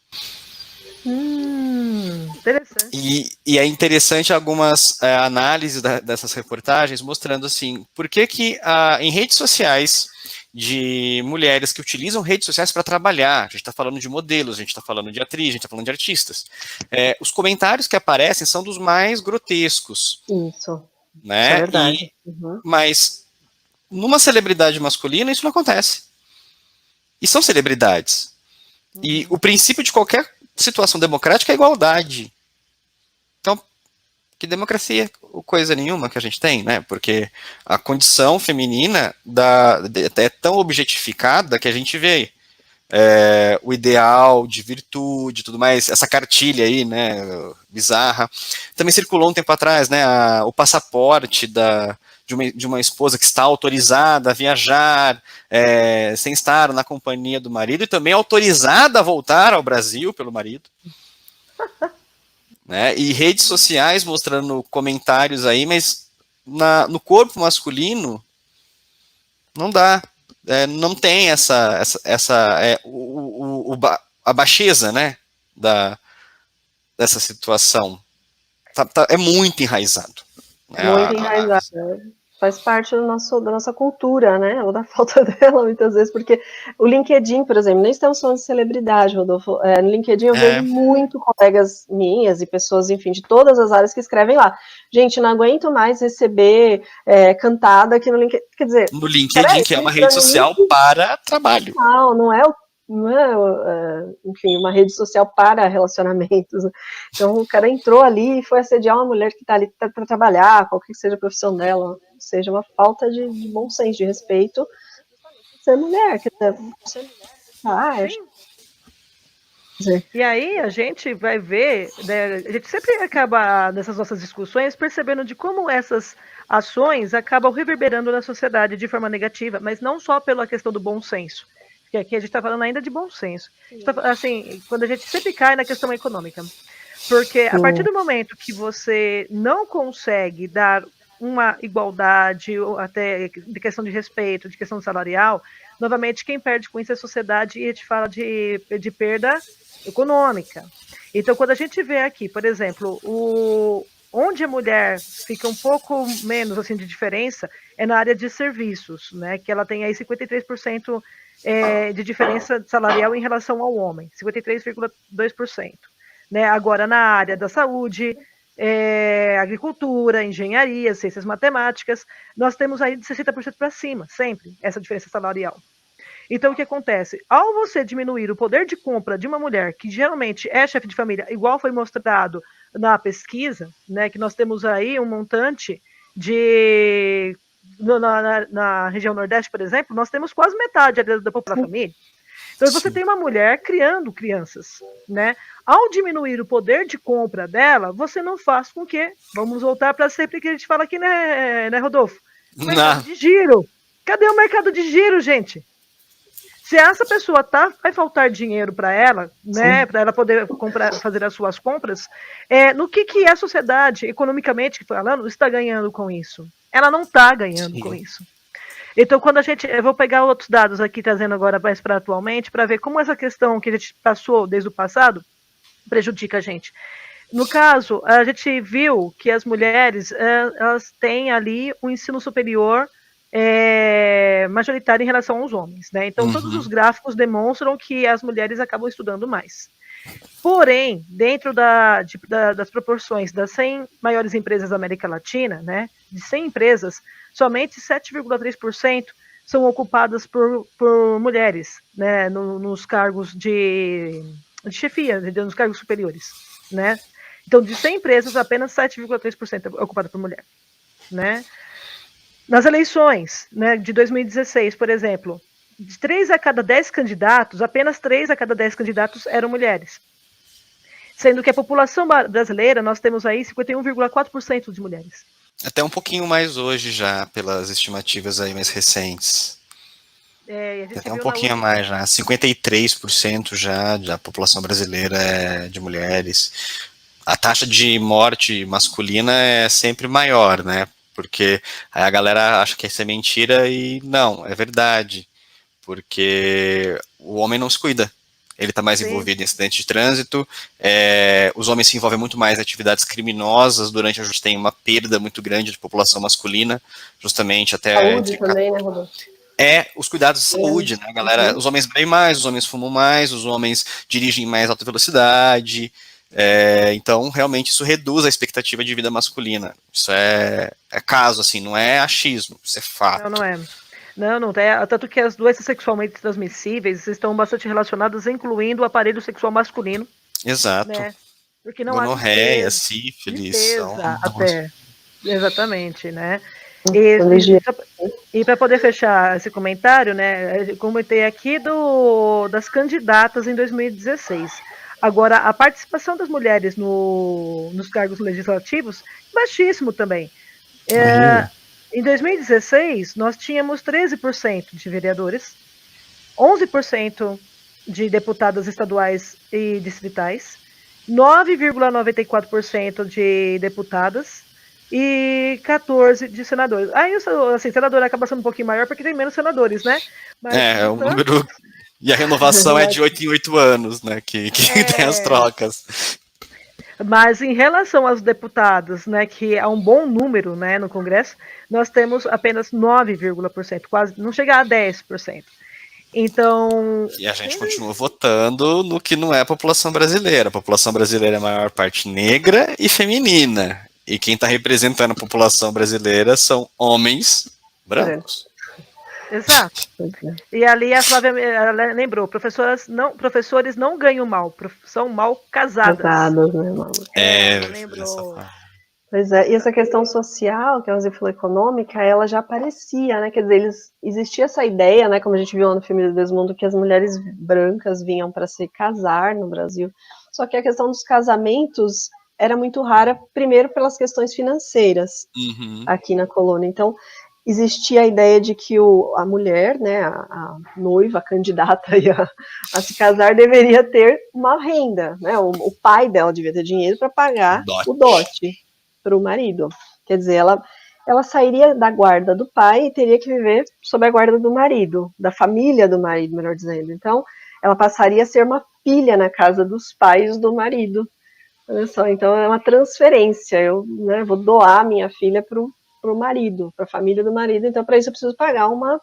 [SPEAKER 1] Interessante.
[SPEAKER 2] E é interessante algumas análises dessas reportagens mostrando assim, por que em redes sociais de mulheres que utilizam redes sociais para trabalhar, a gente está falando de modelos, a gente está falando de atriz, a gente está falando de artistas, os comentários que aparecem são dos mais grotescos.
[SPEAKER 3] Isso,
[SPEAKER 2] né?
[SPEAKER 3] Isso é verdade.
[SPEAKER 2] Mas numa celebridade masculina isso não acontece. E são celebridades. E o princípio de qualquer situação democrática é igualdade. Então, que democracia coisa nenhuma que a gente tem, né? Porque a condição feminina é tão objetificada que a gente vê o ideal de virtude, tudo mais, essa cartilha aí, né, bizarra. Também circulou um tempo atrás, né, o passaporte de uma esposa que está autorizada a viajar sem estar na companhia do marido e também autorizada a voltar ao Brasil pelo marido. Né, e redes sociais mostrando comentários aí, mas no corpo masculino não dá. Não tem a baixeza, né, dessa situação. É muito enraizado.
[SPEAKER 3] Muito enraizado. Faz parte da nossa cultura, né? Ou da falta dela, muitas vezes, porque o LinkedIn, por exemplo, nem estamos falando de celebridade, Rodolfo. No LinkedIn eu vejo muito colegas minhas e pessoas, enfim, de todas as áreas que escrevem lá. Gente, não aguento mais receber cantada aqui no LinkedIn. Quer dizer,
[SPEAKER 2] no LinkedIn, que é uma rede social para trabalho.
[SPEAKER 3] Não é enfim, uma rede social para relacionamentos. Então, o cara entrou ali e foi assediar uma mulher que está ali para trabalhar, qualquer que seja a profissão dela, ou seja, uma falta de bom senso, de respeito ser mulher.
[SPEAKER 1] E aí a gente vai ver, né, a gente sempre acaba, nessas nossas discussões, percebendo de como essas ações acabam reverberando na sociedade de forma negativa, mas não só pela questão do bom senso. Porque aqui a gente está falando ainda de bom senso. Assim, quando a gente sempre cai na questão econômica. Porque a partir do momento que você não consegue dar uma igualdade, ou até de questão de respeito, de questão salarial, novamente quem perde com isso é a sociedade e a gente fala de perda econômica. Então, quando a gente vê aqui, por exemplo, onde a mulher fica um pouco menos assim, de diferença é na área de serviços, né? Que ela tem aí 53% de diferença salarial em relação ao homem, 53,2%. Né? Agora, na área da saúde, agricultura, engenharia, ciências matemáticas, nós temos aí de 60% para cima, sempre, essa diferença salarial. Então, o que acontece? Ao você diminuir o poder de compra de uma mulher, que geralmente é chefe de família, igual foi mostrado na pesquisa, né, que nós temos aí um montante de... Na região Nordeste, por exemplo, nós temos quase metade da população da família. Então, você tem uma mulher criando crianças, né? Ao diminuir o poder de compra dela, você não faz com que, vamos voltar para sempre que a gente fala aqui, né, Rodolfo? Mercado de giro. Cadê o mercado de giro, gente? Se essa pessoa vai faltar dinheiro para ela, né, para ela poder fazer as suas compras, no que a sociedade, economicamente falando, está ganhando com isso? Ela não está ganhando com isso. Então, eu vou pegar outros dados aqui, trazendo agora mais para atualmente, para ver como essa questão que a gente passou desde o passado prejudica a gente. No caso, a gente viu que as mulheres, elas têm ali um ensino superior majoritário em relação aos homens, né? Então, todos os gráficos demonstram que as mulheres acabam estudando mais. Porém, dentro das proporções das 100 maiores empresas da América Latina, né, de 100 empresas, somente 7,3% são ocupadas por mulheres, né, nos cargos de chefia, nos cargos superiores, né? Então, de 100 empresas, apenas 7,3% é ocupada por mulher, né? Nas eleições, né, de 2016, por exemplo, de 3 a cada 10 candidatos, apenas 3 a cada 10 candidatos eram mulheres. Sendo que a população brasileira, nós temos aí 51,4% de mulheres.
[SPEAKER 2] Até um pouquinho mais hoje já, pelas estimativas aí mais recentes. Até um pouquinho mais já, 53% já da população brasileira é de mulheres. A taxa de morte masculina é sempre maior, né? Porque aí a galera acha que isso é mentira e não, é verdade. Porque o homem não se cuida. Ele está mais envolvido em acidente de trânsito, os homens se envolvem muito mais em atividades criminosas, durante a gente tem uma perda muito grande de população masculina, justamente até...
[SPEAKER 3] Saúde também, né, Rodolfo?
[SPEAKER 2] Os cuidados de saúde, né, galera? Os homens bebem mais, os homens fumam mais, os homens dirigem em mais alta velocidade, então realmente isso reduz a expectativa de vida masculina. Isso é caso, assim, não é achismo, isso é fato.
[SPEAKER 1] Não é. Não é. Tanto que as doenças sexualmente transmissíveis estão bastante relacionadas, incluindo o aparelho sexual masculino.
[SPEAKER 2] Exato.
[SPEAKER 1] Né? Porque não
[SPEAKER 2] gonorreia, sífilis.
[SPEAKER 1] Até. Exatamente, né? E para poder fechar esse comentário, né? Eu comentei aqui das candidatas em 2016. Agora, a participação das mulheres nos cargos legislativos, baixíssimo também. Em 2016, nós tínhamos 13% de vereadores, 11% de deputadas estaduais e distritais, 9,94% de deputadas e 14% de senadores. Aí, assim, senador acaba sendo um pouquinho maior porque tem menos senadores, né?
[SPEAKER 2] Mas, o número... E a renovação é de 8 em 8 anos, né? Que tem as trocas.
[SPEAKER 1] Mas em relação aos deputados, né, que é um bom número, né, no Congresso, nós temos apenas 9%, quase não chega a 10%. Então...
[SPEAKER 2] E a gente continua votando no que não é a população brasileira. A população brasileira é a maior parte negra e feminina. E quem está representando a população brasileira são homens brancos.
[SPEAKER 1] Exato. E ali a Flávia lembrou, professores não ganham mal, são mal casadas.
[SPEAKER 3] Casadas, né, Malu?
[SPEAKER 1] Lembrou.
[SPEAKER 3] Pois é, e essa questão social, que a Rosi falou econômica, ela já aparecia, né, quer dizer, existia essa ideia, né, como a gente viu no filme do Desmundo, que as mulheres brancas vinham para se casar no Brasil, só que a questão dos casamentos era muito rara, primeiro pelas questões financeiras aqui na colônia, então existia a ideia de que a mulher, né, a noiva, a candidata a se casar, deveria ter uma renda, né, o pai dela devia ter dinheiro para pagar o dote para o marido. Quer dizer, ela sairia da guarda do pai e teria que viver sob a guarda do marido, da família do marido, melhor dizendo. Então, ela passaria a ser uma filha na casa dos pais do marido. Olha só, então é uma transferência. Eu, né, vou doar minha filha para o marido, para a família do marido, então para isso eu preciso pagar uma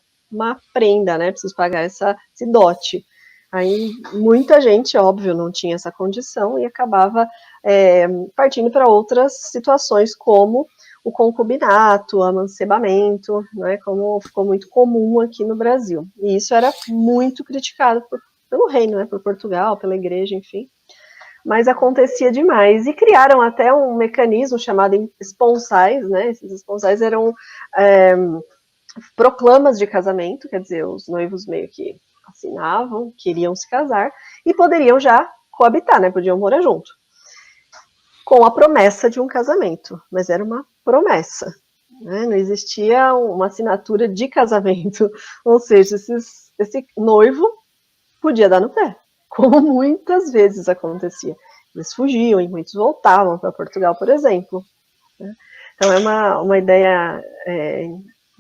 [SPEAKER 3] prenda, né? Preciso pagar esse dote. Aí muita gente, óbvio, não tinha essa condição e acabava partindo para outras situações, como o concubinato, o amancebamento, né? Como ficou muito comum aqui no Brasil. E isso era muito criticado pelo reino, né? Por Portugal, pela igreja, enfim. Mas acontecia demais, e criaram até um mecanismo chamado esponsais, né, esses esponsais eram proclamas de casamento, quer dizer, os noivos meio que assinavam, queriam se casar, e poderiam já coabitar, né? Podiam morar junto. Com a promessa de um casamento, mas era uma promessa, né? Não existia uma assinatura de casamento, ou seja, esse noivo podia dar no pé, como muitas vezes acontecia. Eles fugiam e muitos voltavam para Portugal, por exemplo. Né? Então é uma ideia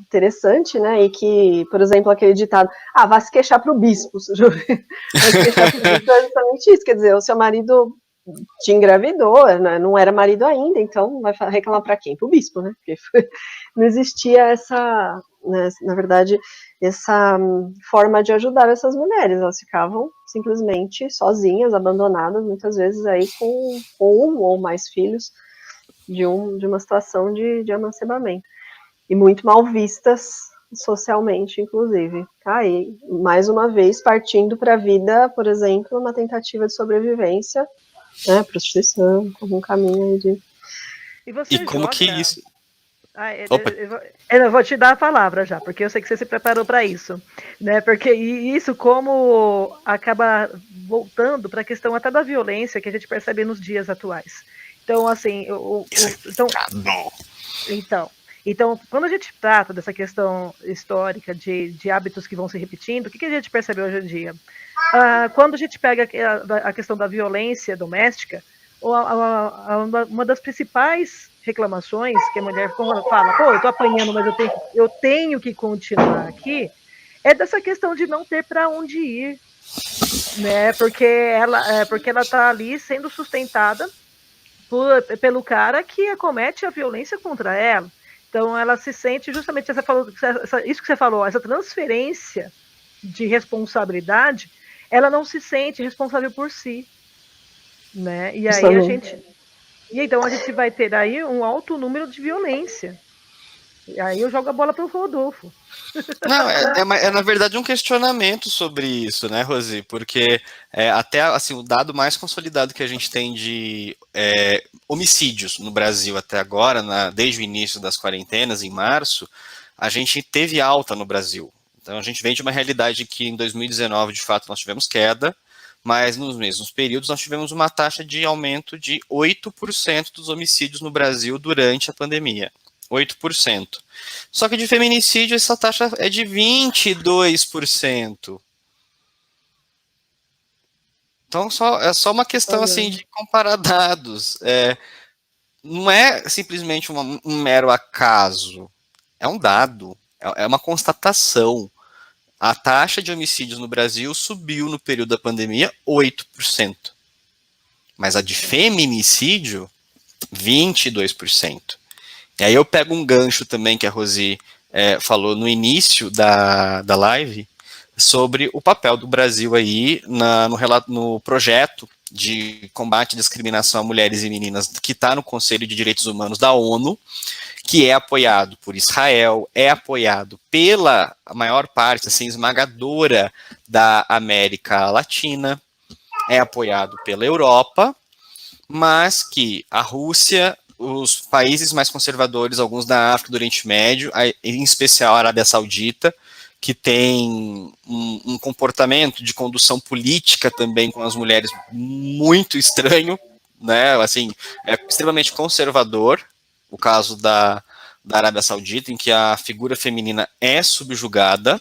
[SPEAKER 3] interessante, né? E que, por exemplo, aquele ditado, vá se queixar para o bispo. Vai se queixar para o bispo é justamente isso, quer dizer, o seu marido te engravidou, né? Não era marido ainda, então vai reclamar para quem? Para o bispo, né? Porque não existia essa, né, na verdade, essa forma de ajudar essas mulheres, elas ficavam simplesmente sozinhas, abandonadas, muitas vezes aí com um ou mais filhos de uma situação de amancebamento, e muito mal vistas socialmente, inclusive. Aí, mais uma vez, partindo para a vida, por exemplo, uma tentativa de sobrevivência, né, prostituição, como um caminho aí de...
[SPEAKER 2] E como que isso...
[SPEAKER 1] Eu vou te dar a palavra já, porque eu sei que você se preparou para isso, né? Porque isso como acaba voltando para a questão até da violência que a gente percebe nos dias atuais. Então, assim, então, quando a gente trata dessa questão histórica de hábitos que vão se repetindo, o que a gente percebe hoje em dia? Quando a gente pega a questão da violência doméstica, uma das principais reclamações que a mulher fala, pô, eu tô apanhando, mas eu tenho que continuar aqui, é dessa questão de não ter para onde ir, né? Porque ela tá ali sendo sustentada pelo cara que acomete a violência contra ela. Então ela se sente justamente, isso que você falou, essa transferência de responsabilidade, ela não se sente responsável por si, né? E aí então a gente vai ter aí um alto número de violência. E aí eu jogo a bola para o Rodolfo.
[SPEAKER 2] Não, é na verdade um questionamento sobre isso, né, Rosi? Porque até assim, o dado mais consolidado que a gente tem de homicídios no Brasil até agora, desde o início das quarentenas, em março, a gente teve alta no Brasil. Então a gente vem de uma realidade que em 2019, de fato, nós tivemos queda, mas nos mesmos períodos nós tivemos uma taxa de aumento de 8% dos homicídios no Brasil durante a pandemia. 8%. Só que de feminicídio essa taxa é de 22%. Então é só uma questão assim de comparar dados. Não é simplesmente um mero acaso. É um dado. É uma constatação. A taxa de homicídios no Brasil subiu no período da pandemia 8%. Mas a de feminicídio, 22%. E aí eu pego um gancho também que a Rosi falou no início da live sobre o papel do Brasil aí no projeto de combate à discriminação a mulheres e meninas que está no Conselho de Direitos Humanos da ONU, que é apoiado por Israel, é apoiado pela maior parte, assim, esmagadora da América Latina, é apoiado pela Europa, mas que a Rússia, os países mais conservadores, alguns da África, do Oriente Médio, em especial a Arábia Saudita, que tem um comportamento de condução política também com as mulheres muito estranho, né, assim, é extremamente conservador, o caso da Arábia Saudita, em que a figura feminina é subjugada,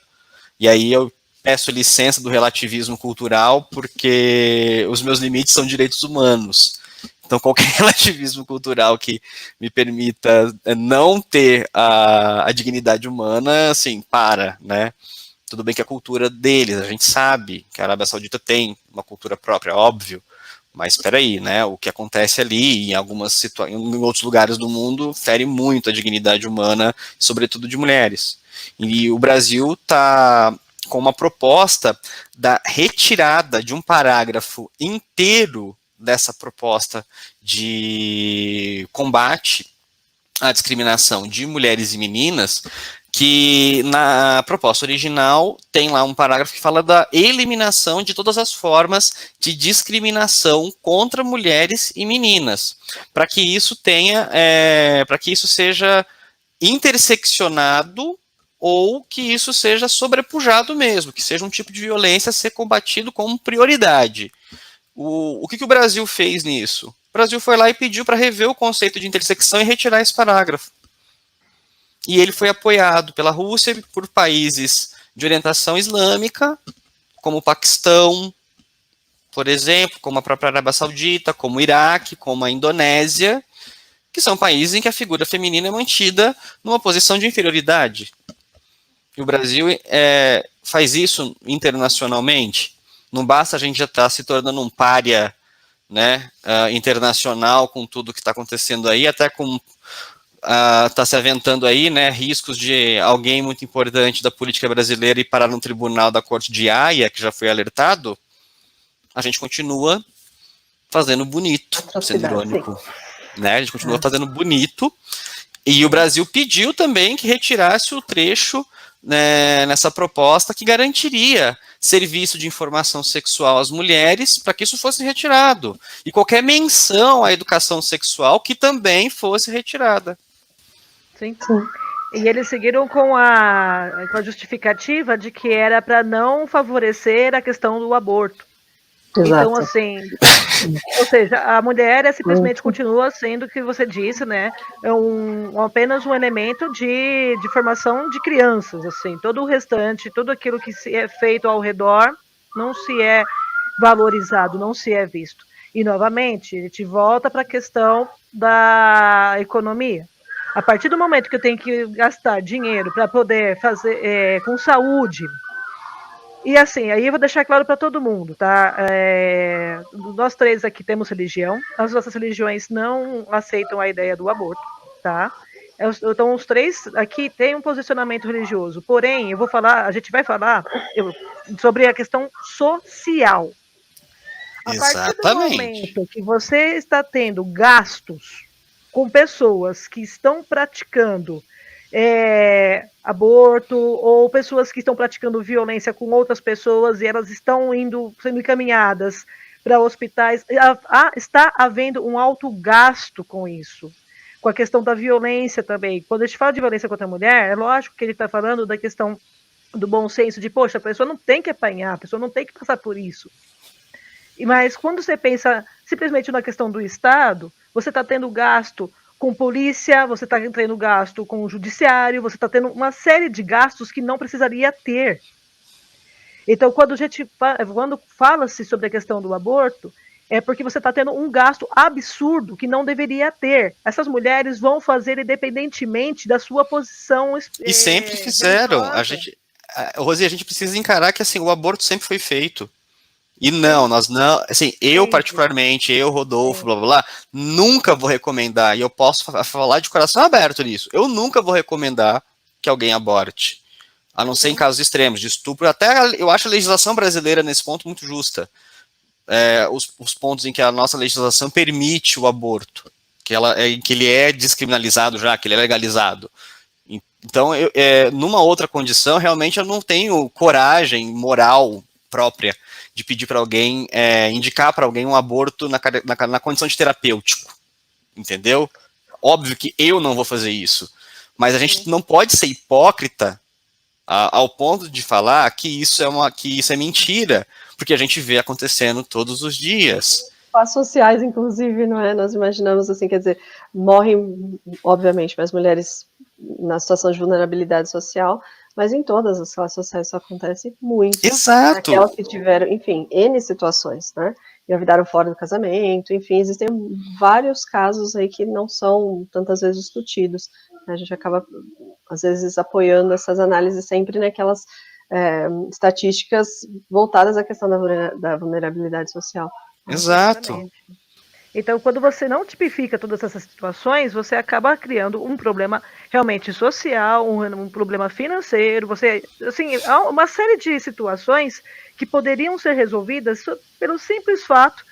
[SPEAKER 2] e aí eu peço licença do relativismo cultural, porque os meus limites são direitos humanos. Então, qualquer relativismo cultural que me permita não ter a dignidade humana, assim, né? Tudo bem que a cultura deles, a gente sabe que a Arábia Saudita tem uma cultura própria, óbvio, mas espera aí, né? O que acontece ali, em outros lugares do mundo, fere muito a dignidade humana, sobretudo de mulheres. E o Brasil está com uma proposta da retirada de um parágrafo inteiro dessa proposta de combate à discriminação de mulheres e meninas, que na proposta original tem lá um parágrafo que fala da eliminação de todas as formas de discriminação contra mulheres e meninas, para que isso para que isso seja interseccionado ou que isso seja sobrepujado mesmo, que seja um tipo de violência a ser combatido como prioridade. O que o Brasil fez nisso? O Brasil foi lá e pediu para rever o conceito de intersecção e retirar esse parágrafo. E ele foi apoiado pela Rússia e por países de orientação islâmica, como o Paquistão, por exemplo, como a própria Arábia Saudita, como o Iraque, como a Indonésia, que são países em que a figura feminina é mantida numa posição de inferioridade. E o Brasil faz isso internacionalmente. Não basta a gente já estar se tornando um pária, né, internacional com tudo que está acontecendo aí, até com está se aventando aí, né, riscos de alguém muito importante da política brasileira ir parar no tribunal da Corte de Haia, que já foi alertado. A gente continua fazendo bonito, sendo irônico, né? A gente continua fazendo bonito. E o Brasil pediu também que retirasse o trecho, né, nessa proposta que garantiria serviço de informação sexual às mulheres, para que isso fosse retirado. E qualquer menção à educação sexual que também fosse retirada.
[SPEAKER 1] Sim. E eles seguiram com a justificativa de que era para não favorecer a questão do aborto. Exato. Então, assim, ou seja, a mulher simplesmente continua sendo o que você disse, né? Apenas um elemento de formação de crianças, assim. Todo o restante, tudo aquilo que é feito ao redor não se é valorizado, não se é visto. E, novamente, a gente volta para a questão da economia. A partir do momento que eu tenho que gastar dinheiro para poder fazer com saúde, e assim, aí eu vou deixar claro para todo mundo, tá? Nós três aqui temos religião, as nossas religiões não aceitam a ideia do aborto, tá? Então os três aqui têm um posicionamento religioso, porém, a gente vai falar sobre a questão social. A partir do momento que você está tendo gastos com pessoas que estão praticando aborto, ou pessoas que estão praticando violência com outras pessoas e elas estão sendo encaminhadas para hospitais, está havendo um alto gasto com isso, com a questão da violência também. Quando a gente fala de violência contra a mulher, é lógico que ele está falando da questão do bom senso, de, poxa, a pessoa não tem que apanhar, a pessoa não tem que passar por isso. Mas quando você pensa simplesmente na questão do Estado, você está tendo gasto com polícia, você está tendo gasto com o judiciário, você está tendo uma série de gastos que não precisaria ter. Então, quando fala-se sobre a questão do aborto, é porque você está tendo um gasto absurdo que não deveria ter. Essas mulheres vão fazer independentemente da sua posição.
[SPEAKER 2] E sempre fizeram. Rosi, a gente precisa encarar que assim, o aborto sempre foi feito. E nós não, assim, eu particularmente, Rodolfo, blá blá blá, nunca vou recomendar, e eu posso falar de coração aberto nisso, eu nunca vou recomendar que alguém aborte, a não ser em casos extremos, de estupro. Até eu acho a legislação brasileira nesse ponto muito justa, os pontos em que a nossa legislação permite o aborto, que ele é descriminalizado já, que ele é legalizado. Então, numa outra condição, realmente eu não tenho coragem moral própria de pedir para alguém, indicar para alguém um aborto na condição de terapêutico, entendeu? Óbvio que eu não vou fazer isso, mas a gente não pode ser hipócrita ao ponto de falar que isso é mentira, porque a gente vê acontecendo todos os dias.
[SPEAKER 3] As sociais, inclusive, não é? Nós imaginamos assim, quer dizer, morrem, obviamente, mais mulheres na situação de vulnerabilidade social, mas em todas as classes sociais isso acontece muito.
[SPEAKER 2] Exato.
[SPEAKER 3] Aquelas que tiveram, enfim, N situações, né? Engravidaram fora do casamento, enfim, existem vários casos aí que não são tantas vezes discutidos. A gente acaba, às vezes, apoiando essas análises sempre naquelas estatísticas voltadas à questão da vulnerabilidade social.
[SPEAKER 2] Exato.
[SPEAKER 1] Então, quando você não tipifica todas essas situações, você acaba criando um problema realmente social, um problema financeiro. Há uma série de situações que poderiam ser resolvidas pelo simples fato,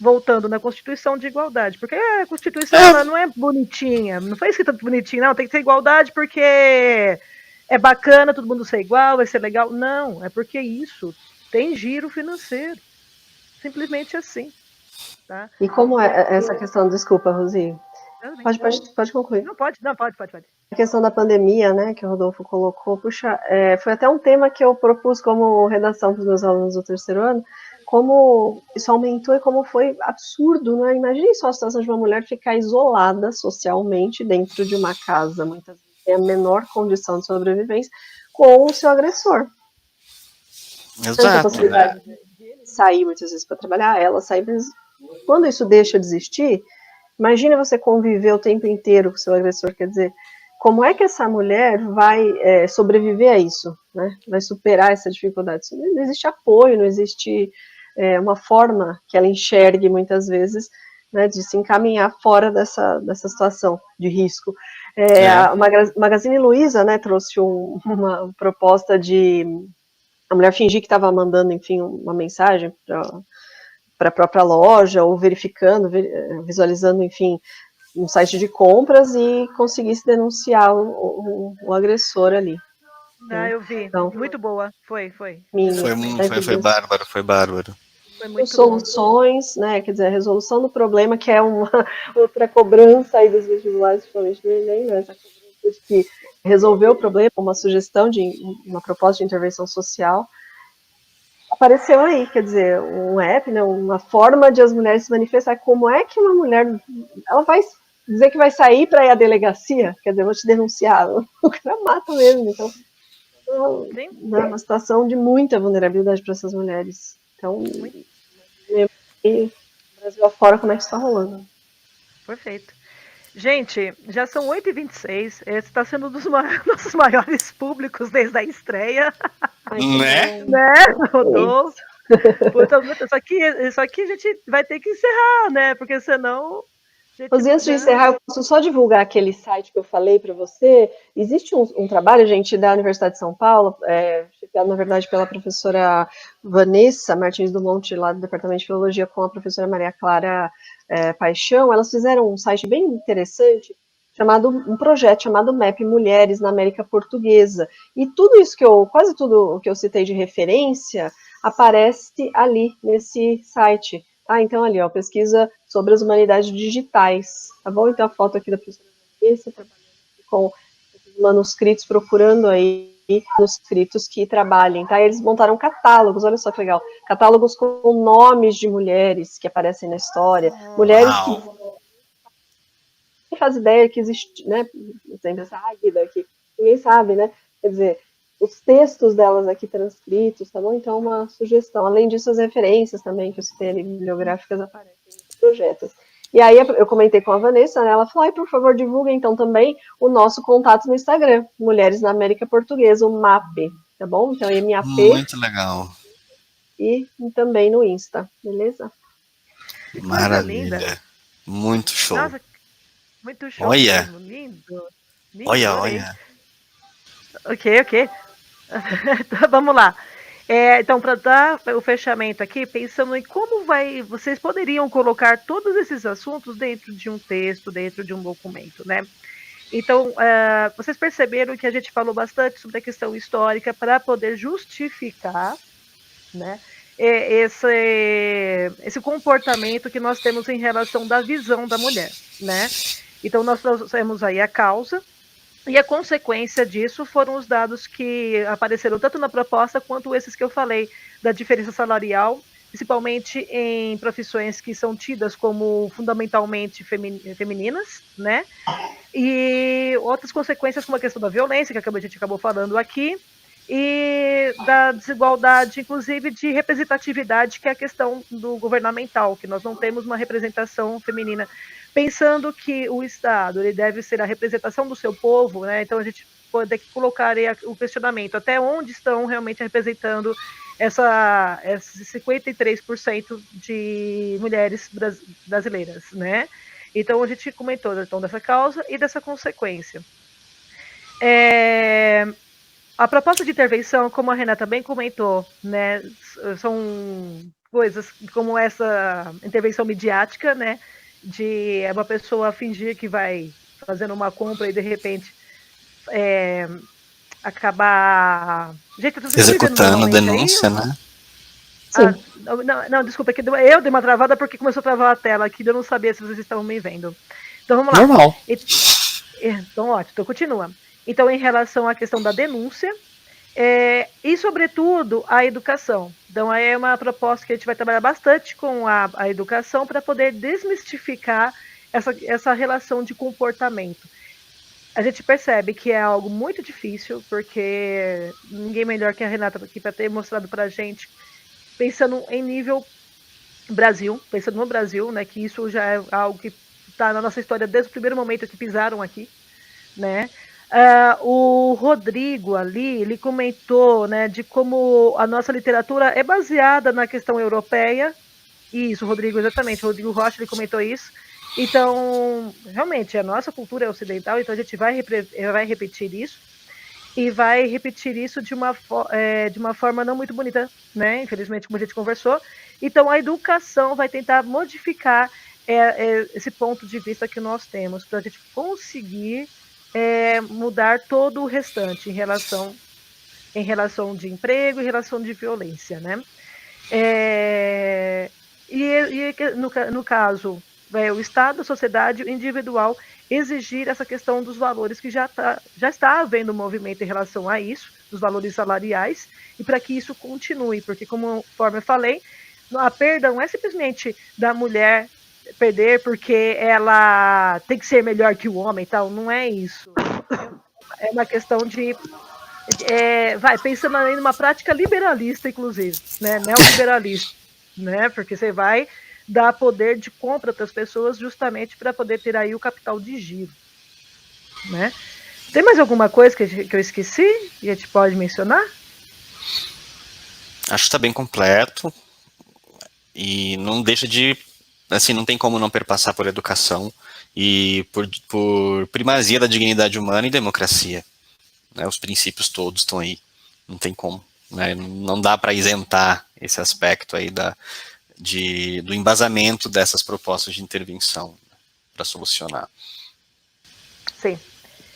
[SPEAKER 1] voltando na Constituição, de igualdade. Porque a Constituição ela não é bonitinha, não foi escrita bonitinha, não, tem que ter igualdade porque é bacana todo mundo ser igual, vai ser legal. Não, é porque isso tem giro financeiro. Simplesmente assim. Tá?
[SPEAKER 3] E como é essa questão, desculpa, Rosi, pode concluir.
[SPEAKER 1] Não, pode.
[SPEAKER 3] A questão da pandemia, né, que o Rodolfo colocou, puxa, foi até um tema que eu propus como redação para os meus alunos do terceiro ano, como isso aumentou e como foi absurdo, né? Imagine só a situação de uma mulher ficar isolada socialmente dentro de uma casa, muitas vezes tem a menor condição de sobrevivência, com o seu agressor. Tanta
[SPEAKER 2] Exato,
[SPEAKER 3] possibilidade de ele sair muitas vezes para trabalhar, ela sair, mas quando isso deixa de existir, imagina você conviver o tempo inteiro com o seu agressor, quer dizer, como é que essa mulher vai sobreviver a isso, né? Vai superar essa dificuldade? Não existe apoio, não existe uma forma que ela enxergue muitas vezes, né, de se encaminhar fora dessa situação de risco. A Magazine Luiza, né, trouxe uma proposta de a mulher fingir que estava mandando, enfim, uma mensagem para a própria loja, ou verificando, visualizando, enfim, um site de compras e conseguisse denunciar o agressor ali.
[SPEAKER 1] Eu vi. Então, muito boa. Foi
[SPEAKER 2] bárbaro, foi bárbaro.
[SPEAKER 3] Foi muito soluções, né, quer dizer, a resolução do problema, que é uma outra cobrança aí dos vestibulares, principalmente do Enem, né, essa cobrança que resolveu o problema, uma sugestão de uma proposta de intervenção social, apareceu aí, quer dizer, um app, né, uma forma de as mulheres se manifestar. Como é que uma mulher, ela vai dizer que vai sair para ir à delegacia? Quer dizer, vou te denunciar, o cara mata mesmo. Então, é uma situação de muita vulnerabilidade para essas mulheres. Então, Brasil afora, como é que isso está rolando?
[SPEAKER 1] Perfeito. Gente, já são 8h26. Esse está sendo um dos nossos maiores públicos desde a estreia. Né, Rodolfo? Isso aqui a gente vai ter que encerrar, né? Porque senão...
[SPEAKER 3] Antes de encerrar, eu posso só divulgar aquele site que eu falei para você. Existe um trabalho, gente, da Universidade de São Paulo, na verdade, pela professora Vanessa Martins do Monte, lá do Departamento de Filologia, com a professora Maria Clara Paixão. Elas fizeram um site bem interessante, um projeto chamado MAP Mulheres na América Portuguesa. E tudo isso quase tudo que eu citei de referência, aparece ali nesse site. Então ali, pesquisa sobre as humanidades digitais, tá bom? Então a foto aqui da professora Vanessa, trabalhando com manuscritos, procurando aí manuscritos que trabalhem, tá? Eles montaram catálogos, olha só que legal, catálogos com nomes de mulheres que aparecem na história, mulheres que não faz ideia que existe, né? Sempre essa águida aqui, ninguém sabe, né? Quer dizer, os textos delas aqui transcritos, tá bom? Então, uma sugestão. Além disso, as referências também que eu citei ali, bibliográficas, aparecem nos projetos. E aí, eu comentei com a Vanessa, né? Ela falou, por favor, divulga então também o nosso contato no Instagram, Mulheres na América Portuguesa, o MAP, tá bom? Então, MAP.
[SPEAKER 2] Muito legal.
[SPEAKER 3] E também no Insta, beleza?
[SPEAKER 2] Maravilha. Muito show.
[SPEAKER 1] Nossa, muito show.
[SPEAKER 2] Olha.
[SPEAKER 1] Mesmo. Lindo.
[SPEAKER 2] Olha.
[SPEAKER 1] Ok. Então, vamos lá. Então, para dar o fechamento aqui, pensando em como vocês poderiam colocar todos esses assuntos dentro de um texto, dentro de um documento, né? Então, vocês perceberam que a gente falou bastante sobre a questão histórica para poder justificar, né, esse comportamento que nós temos em relação da visão da mulher, né? Então, nós trouxemos aí a causa, e a consequência disso foram os dados que apareceram tanto na proposta quanto esses que eu falei, da diferença salarial, principalmente em profissões que são tidas como fundamentalmente femininas, né? E outras consequências como a questão da violência, que a gente acabou falando aqui, e da desigualdade, inclusive de representatividade, que é a questão do governamental, que nós não temos uma representação feminina, pensando que o Estado ele deve ser a representação do seu povo, né? Então a gente pode colocar aí o questionamento, até onde estão realmente representando esses 53% de mulheres brasileiras, né? Então a gente comentou então, dessa causa e dessa consequência. A proposta de intervenção, como a Renata bem comentou, né, são coisas como essa intervenção midiática, né, de uma pessoa fingir que vai fazendo uma compra e de repente acabar
[SPEAKER 2] executando denúncia, né?
[SPEAKER 1] Não, desculpa, que eu dei uma travada porque começou a travar a tela aqui, eu não sabia se vocês estavam me vendo. Então vamos lá.
[SPEAKER 2] Normal.
[SPEAKER 1] Então ótimo, então continua. Então, em relação à questão da denúncia, E, sobretudo, a educação. Então, aí é uma proposta que a gente vai trabalhar bastante com a educação para poder desmistificar essa relação de comportamento. A gente percebe que é algo muito difícil, porque ninguém melhor que a Renata aqui para ter mostrado para a gente, pensando em nível Brasil, pensando no Brasil, né, que isso já é algo que está na nossa história desde o primeiro momento que pisaram aqui, né? O Rodrigo ali, ele comentou, né, de como a nossa literatura é baseada na questão europeia. Isso, Rodrigo, exatamente. O Rodrigo Rocha, ele comentou isso. Então, realmente, a nossa cultura é ocidental, então a gente vai repetir isso. E vai repetir isso de uma forma não muito bonita, né? Infelizmente, como a gente conversou. Então, a educação vai tentar modificar esse ponto de vista que nós temos, para a gente conseguir mudar todo o restante em relação de emprego, em relação de violência, né? No caso, o Estado, a sociedade, o individual, exigir essa questão dos valores, que já está havendo um movimento em relação a isso, dos valores salariais, e para que isso continue, porque, conforme eu falei, a perda não é simplesmente da mulher perder porque ela tem que ser melhor que o homem, tal, não é isso. É uma questão de pensando aí numa prática liberalista, inclusive, né, neoliberalista, né, porque você vai dar poder de compra para as pessoas justamente para poder ter aí o capital de giro, né. Tem mais alguma coisa que eu esqueci e a gente pode mencionar?
[SPEAKER 2] Acho que está bem completo e não deixa de, assim, não tem como não perpassar por educação e por primazia da dignidade humana e democracia. Né, os princípios todos estão aí, não tem como, né, não dá para isentar esse aspecto aí do embasamento dessas propostas de intervenção para solucionar.
[SPEAKER 1] Sim.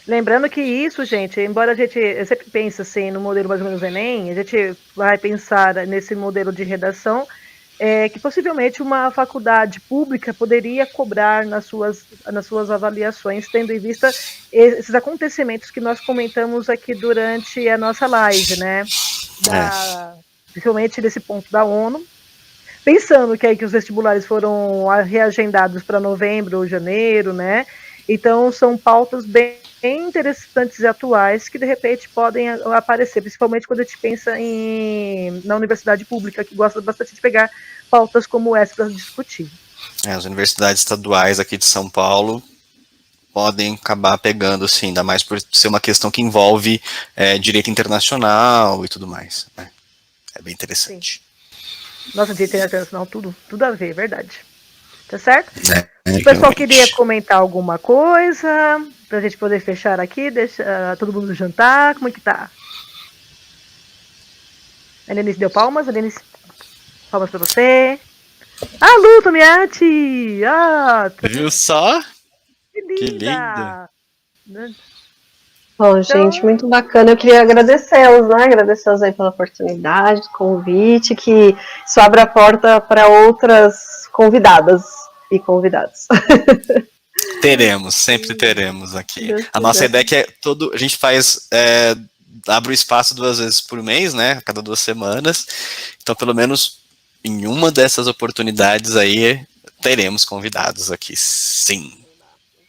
[SPEAKER 1] Lembrando que isso, gente, embora a gente sempre pense assim no modelo mais ou menos Enem, a gente vai pensar nesse modelo de redação, que possivelmente uma faculdade pública poderia cobrar nas suas avaliações, tendo em vista esses acontecimentos que nós comentamos aqui durante a nossa live, né? Principalmente desse ponto da ONU. Pensando que os vestibulares foram reagendados para novembro ou janeiro, né? Então são pautas bem interessantes e atuais que de repente podem aparecer, principalmente quando a gente pensa na universidade pública, que gosta bastante de pegar pautas como essa para discutir.
[SPEAKER 2] As universidades estaduais aqui de São Paulo podem acabar pegando, sim, ainda mais por ser uma questão que envolve direito internacional e tudo mais. Né? É bem interessante.
[SPEAKER 1] Sim. Nossa, direito internacional, tudo a ver, é verdade. Tá certo? O pessoal queria comentar alguma coisa pra gente poder fechar aqui, deixar todo mundo jantar, como é que tá? A Lenice deu palmas, Lenice, palmas pra você. Lu Tomiati!
[SPEAKER 2] Viu só?
[SPEAKER 1] Que linda!
[SPEAKER 3] Bom, gente, muito bacana. Eu queria agradecê-los, né? Agradecê-los aí pela oportunidade, convite, que isso abre a porta para outras convidadas e convidados.
[SPEAKER 2] Sempre teremos aqui. A nossa ideia é que a gente faz, abre o espaço 2 vezes por mês, né? A cada 2 semanas. Então, pelo menos em uma dessas oportunidades aí, teremos convidados aqui, sim.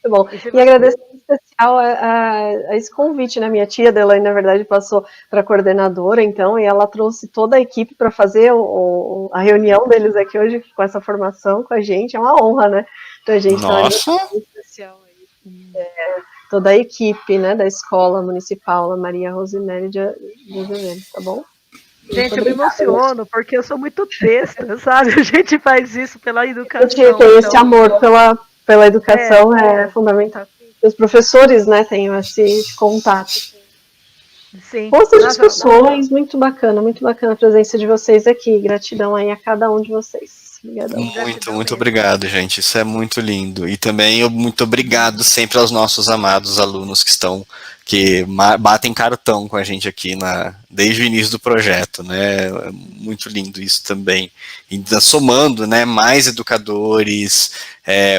[SPEAKER 3] Muito bom. E agradeço em especial a esse convite, né? Minha tia Adelaine, na verdade, passou para a coordenadora, então, e ela trouxe toda a equipe para fazer a reunião deles aqui hoje, com essa formação com a gente. É uma honra, né? Então, a gente
[SPEAKER 2] Nossa!
[SPEAKER 3] Em especial aí, toda a equipe, né, da Escola Municipal Maria Rosemary de Azevedo, tá bom?
[SPEAKER 1] Gente, eu me emociono, porque eu sou muito besta, sabe? A gente faz isso pela educação.
[SPEAKER 3] A gente tem esse amor pela educação, é fundamental. Os professores, né, têm esse contato.
[SPEAKER 1] Sim.
[SPEAKER 3] Boas discussões, muito bacana a presença de vocês aqui. Gratidão aí a cada um de vocês. Obrigadão.
[SPEAKER 2] Muito obrigado, gente. Isso é muito lindo. E também muito obrigado sempre aos nossos amados alunos que batem cartão com a gente aqui desde o início do projeto, né? É muito lindo isso também. E somando, né, mais educadores,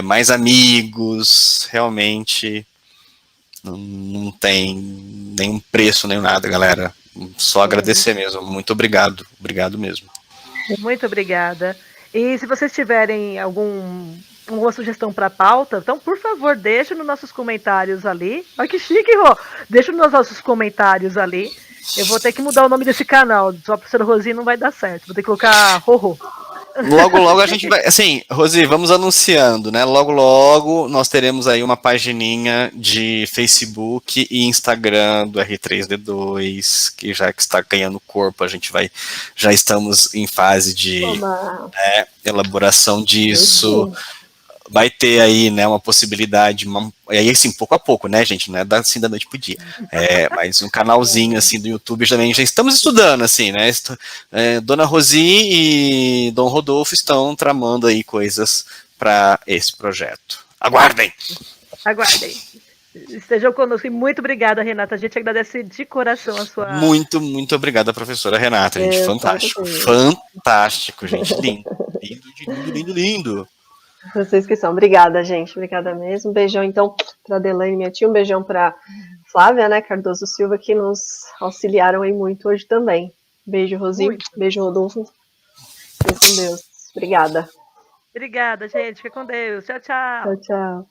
[SPEAKER 2] mais amigos, realmente não tem nenhum preço, nem nada, galera. Só agradecer mesmo. Muito obrigado. Obrigado mesmo.
[SPEAKER 1] Muito obrigada. E se vocês tiverem alguma sugestão para pauta, então, por favor, deixe nos nossos comentários ali. Olha que chique, Rô! Deixa nos nossos comentários ali. Eu vou ter que mudar o nome desse canal. Só a professora Rosi não vai dar certo. Vou ter que colocar Rorô.
[SPEAKER 2] Logo a gente vai, assim, Rosi, vamos anunciando, né? Logo nós teremos aí uma pagininha de Facebook e Instagram do R3D2, que já que está ganhando corpo, já estamos em fase de elaboração disso. Vai ter aí, né, uma possibilidade, e aí assim, pouco a pouco, né, gente, não é assim da noite pro dia, mas um canalzinho assim do YouTube também, já estamos estudando, assim, né, Dona Rosi e Dom Rodolfo estão tramando aí coisas para esse projeto. Aguardem!
[SPEAKER 1] Aguardem. Estejam conosco e muito obrigada, Renata. A gente agradece de coração a sua...
[SPEAKER 2] Muito obrigada, professora Renata, gente, fantástico, gente, lindo.
[SPEAKER 3] Vocês que são. Obrigada, gente. Obrigada mesmo. Beijão, então, para Adelaine, minha tia. Um beijão para Flávia, né, Cardoso Silva, que nos auxiliaram aí muito hoje também. Beijo, Rosi. Muito. Beijo, Rodolfo. Fique com Deus. Obrigada.
[SPEAKER 1] Obrigada, gente. Fica com Deus. Tchau.
[SPEAKER 3] Tchau.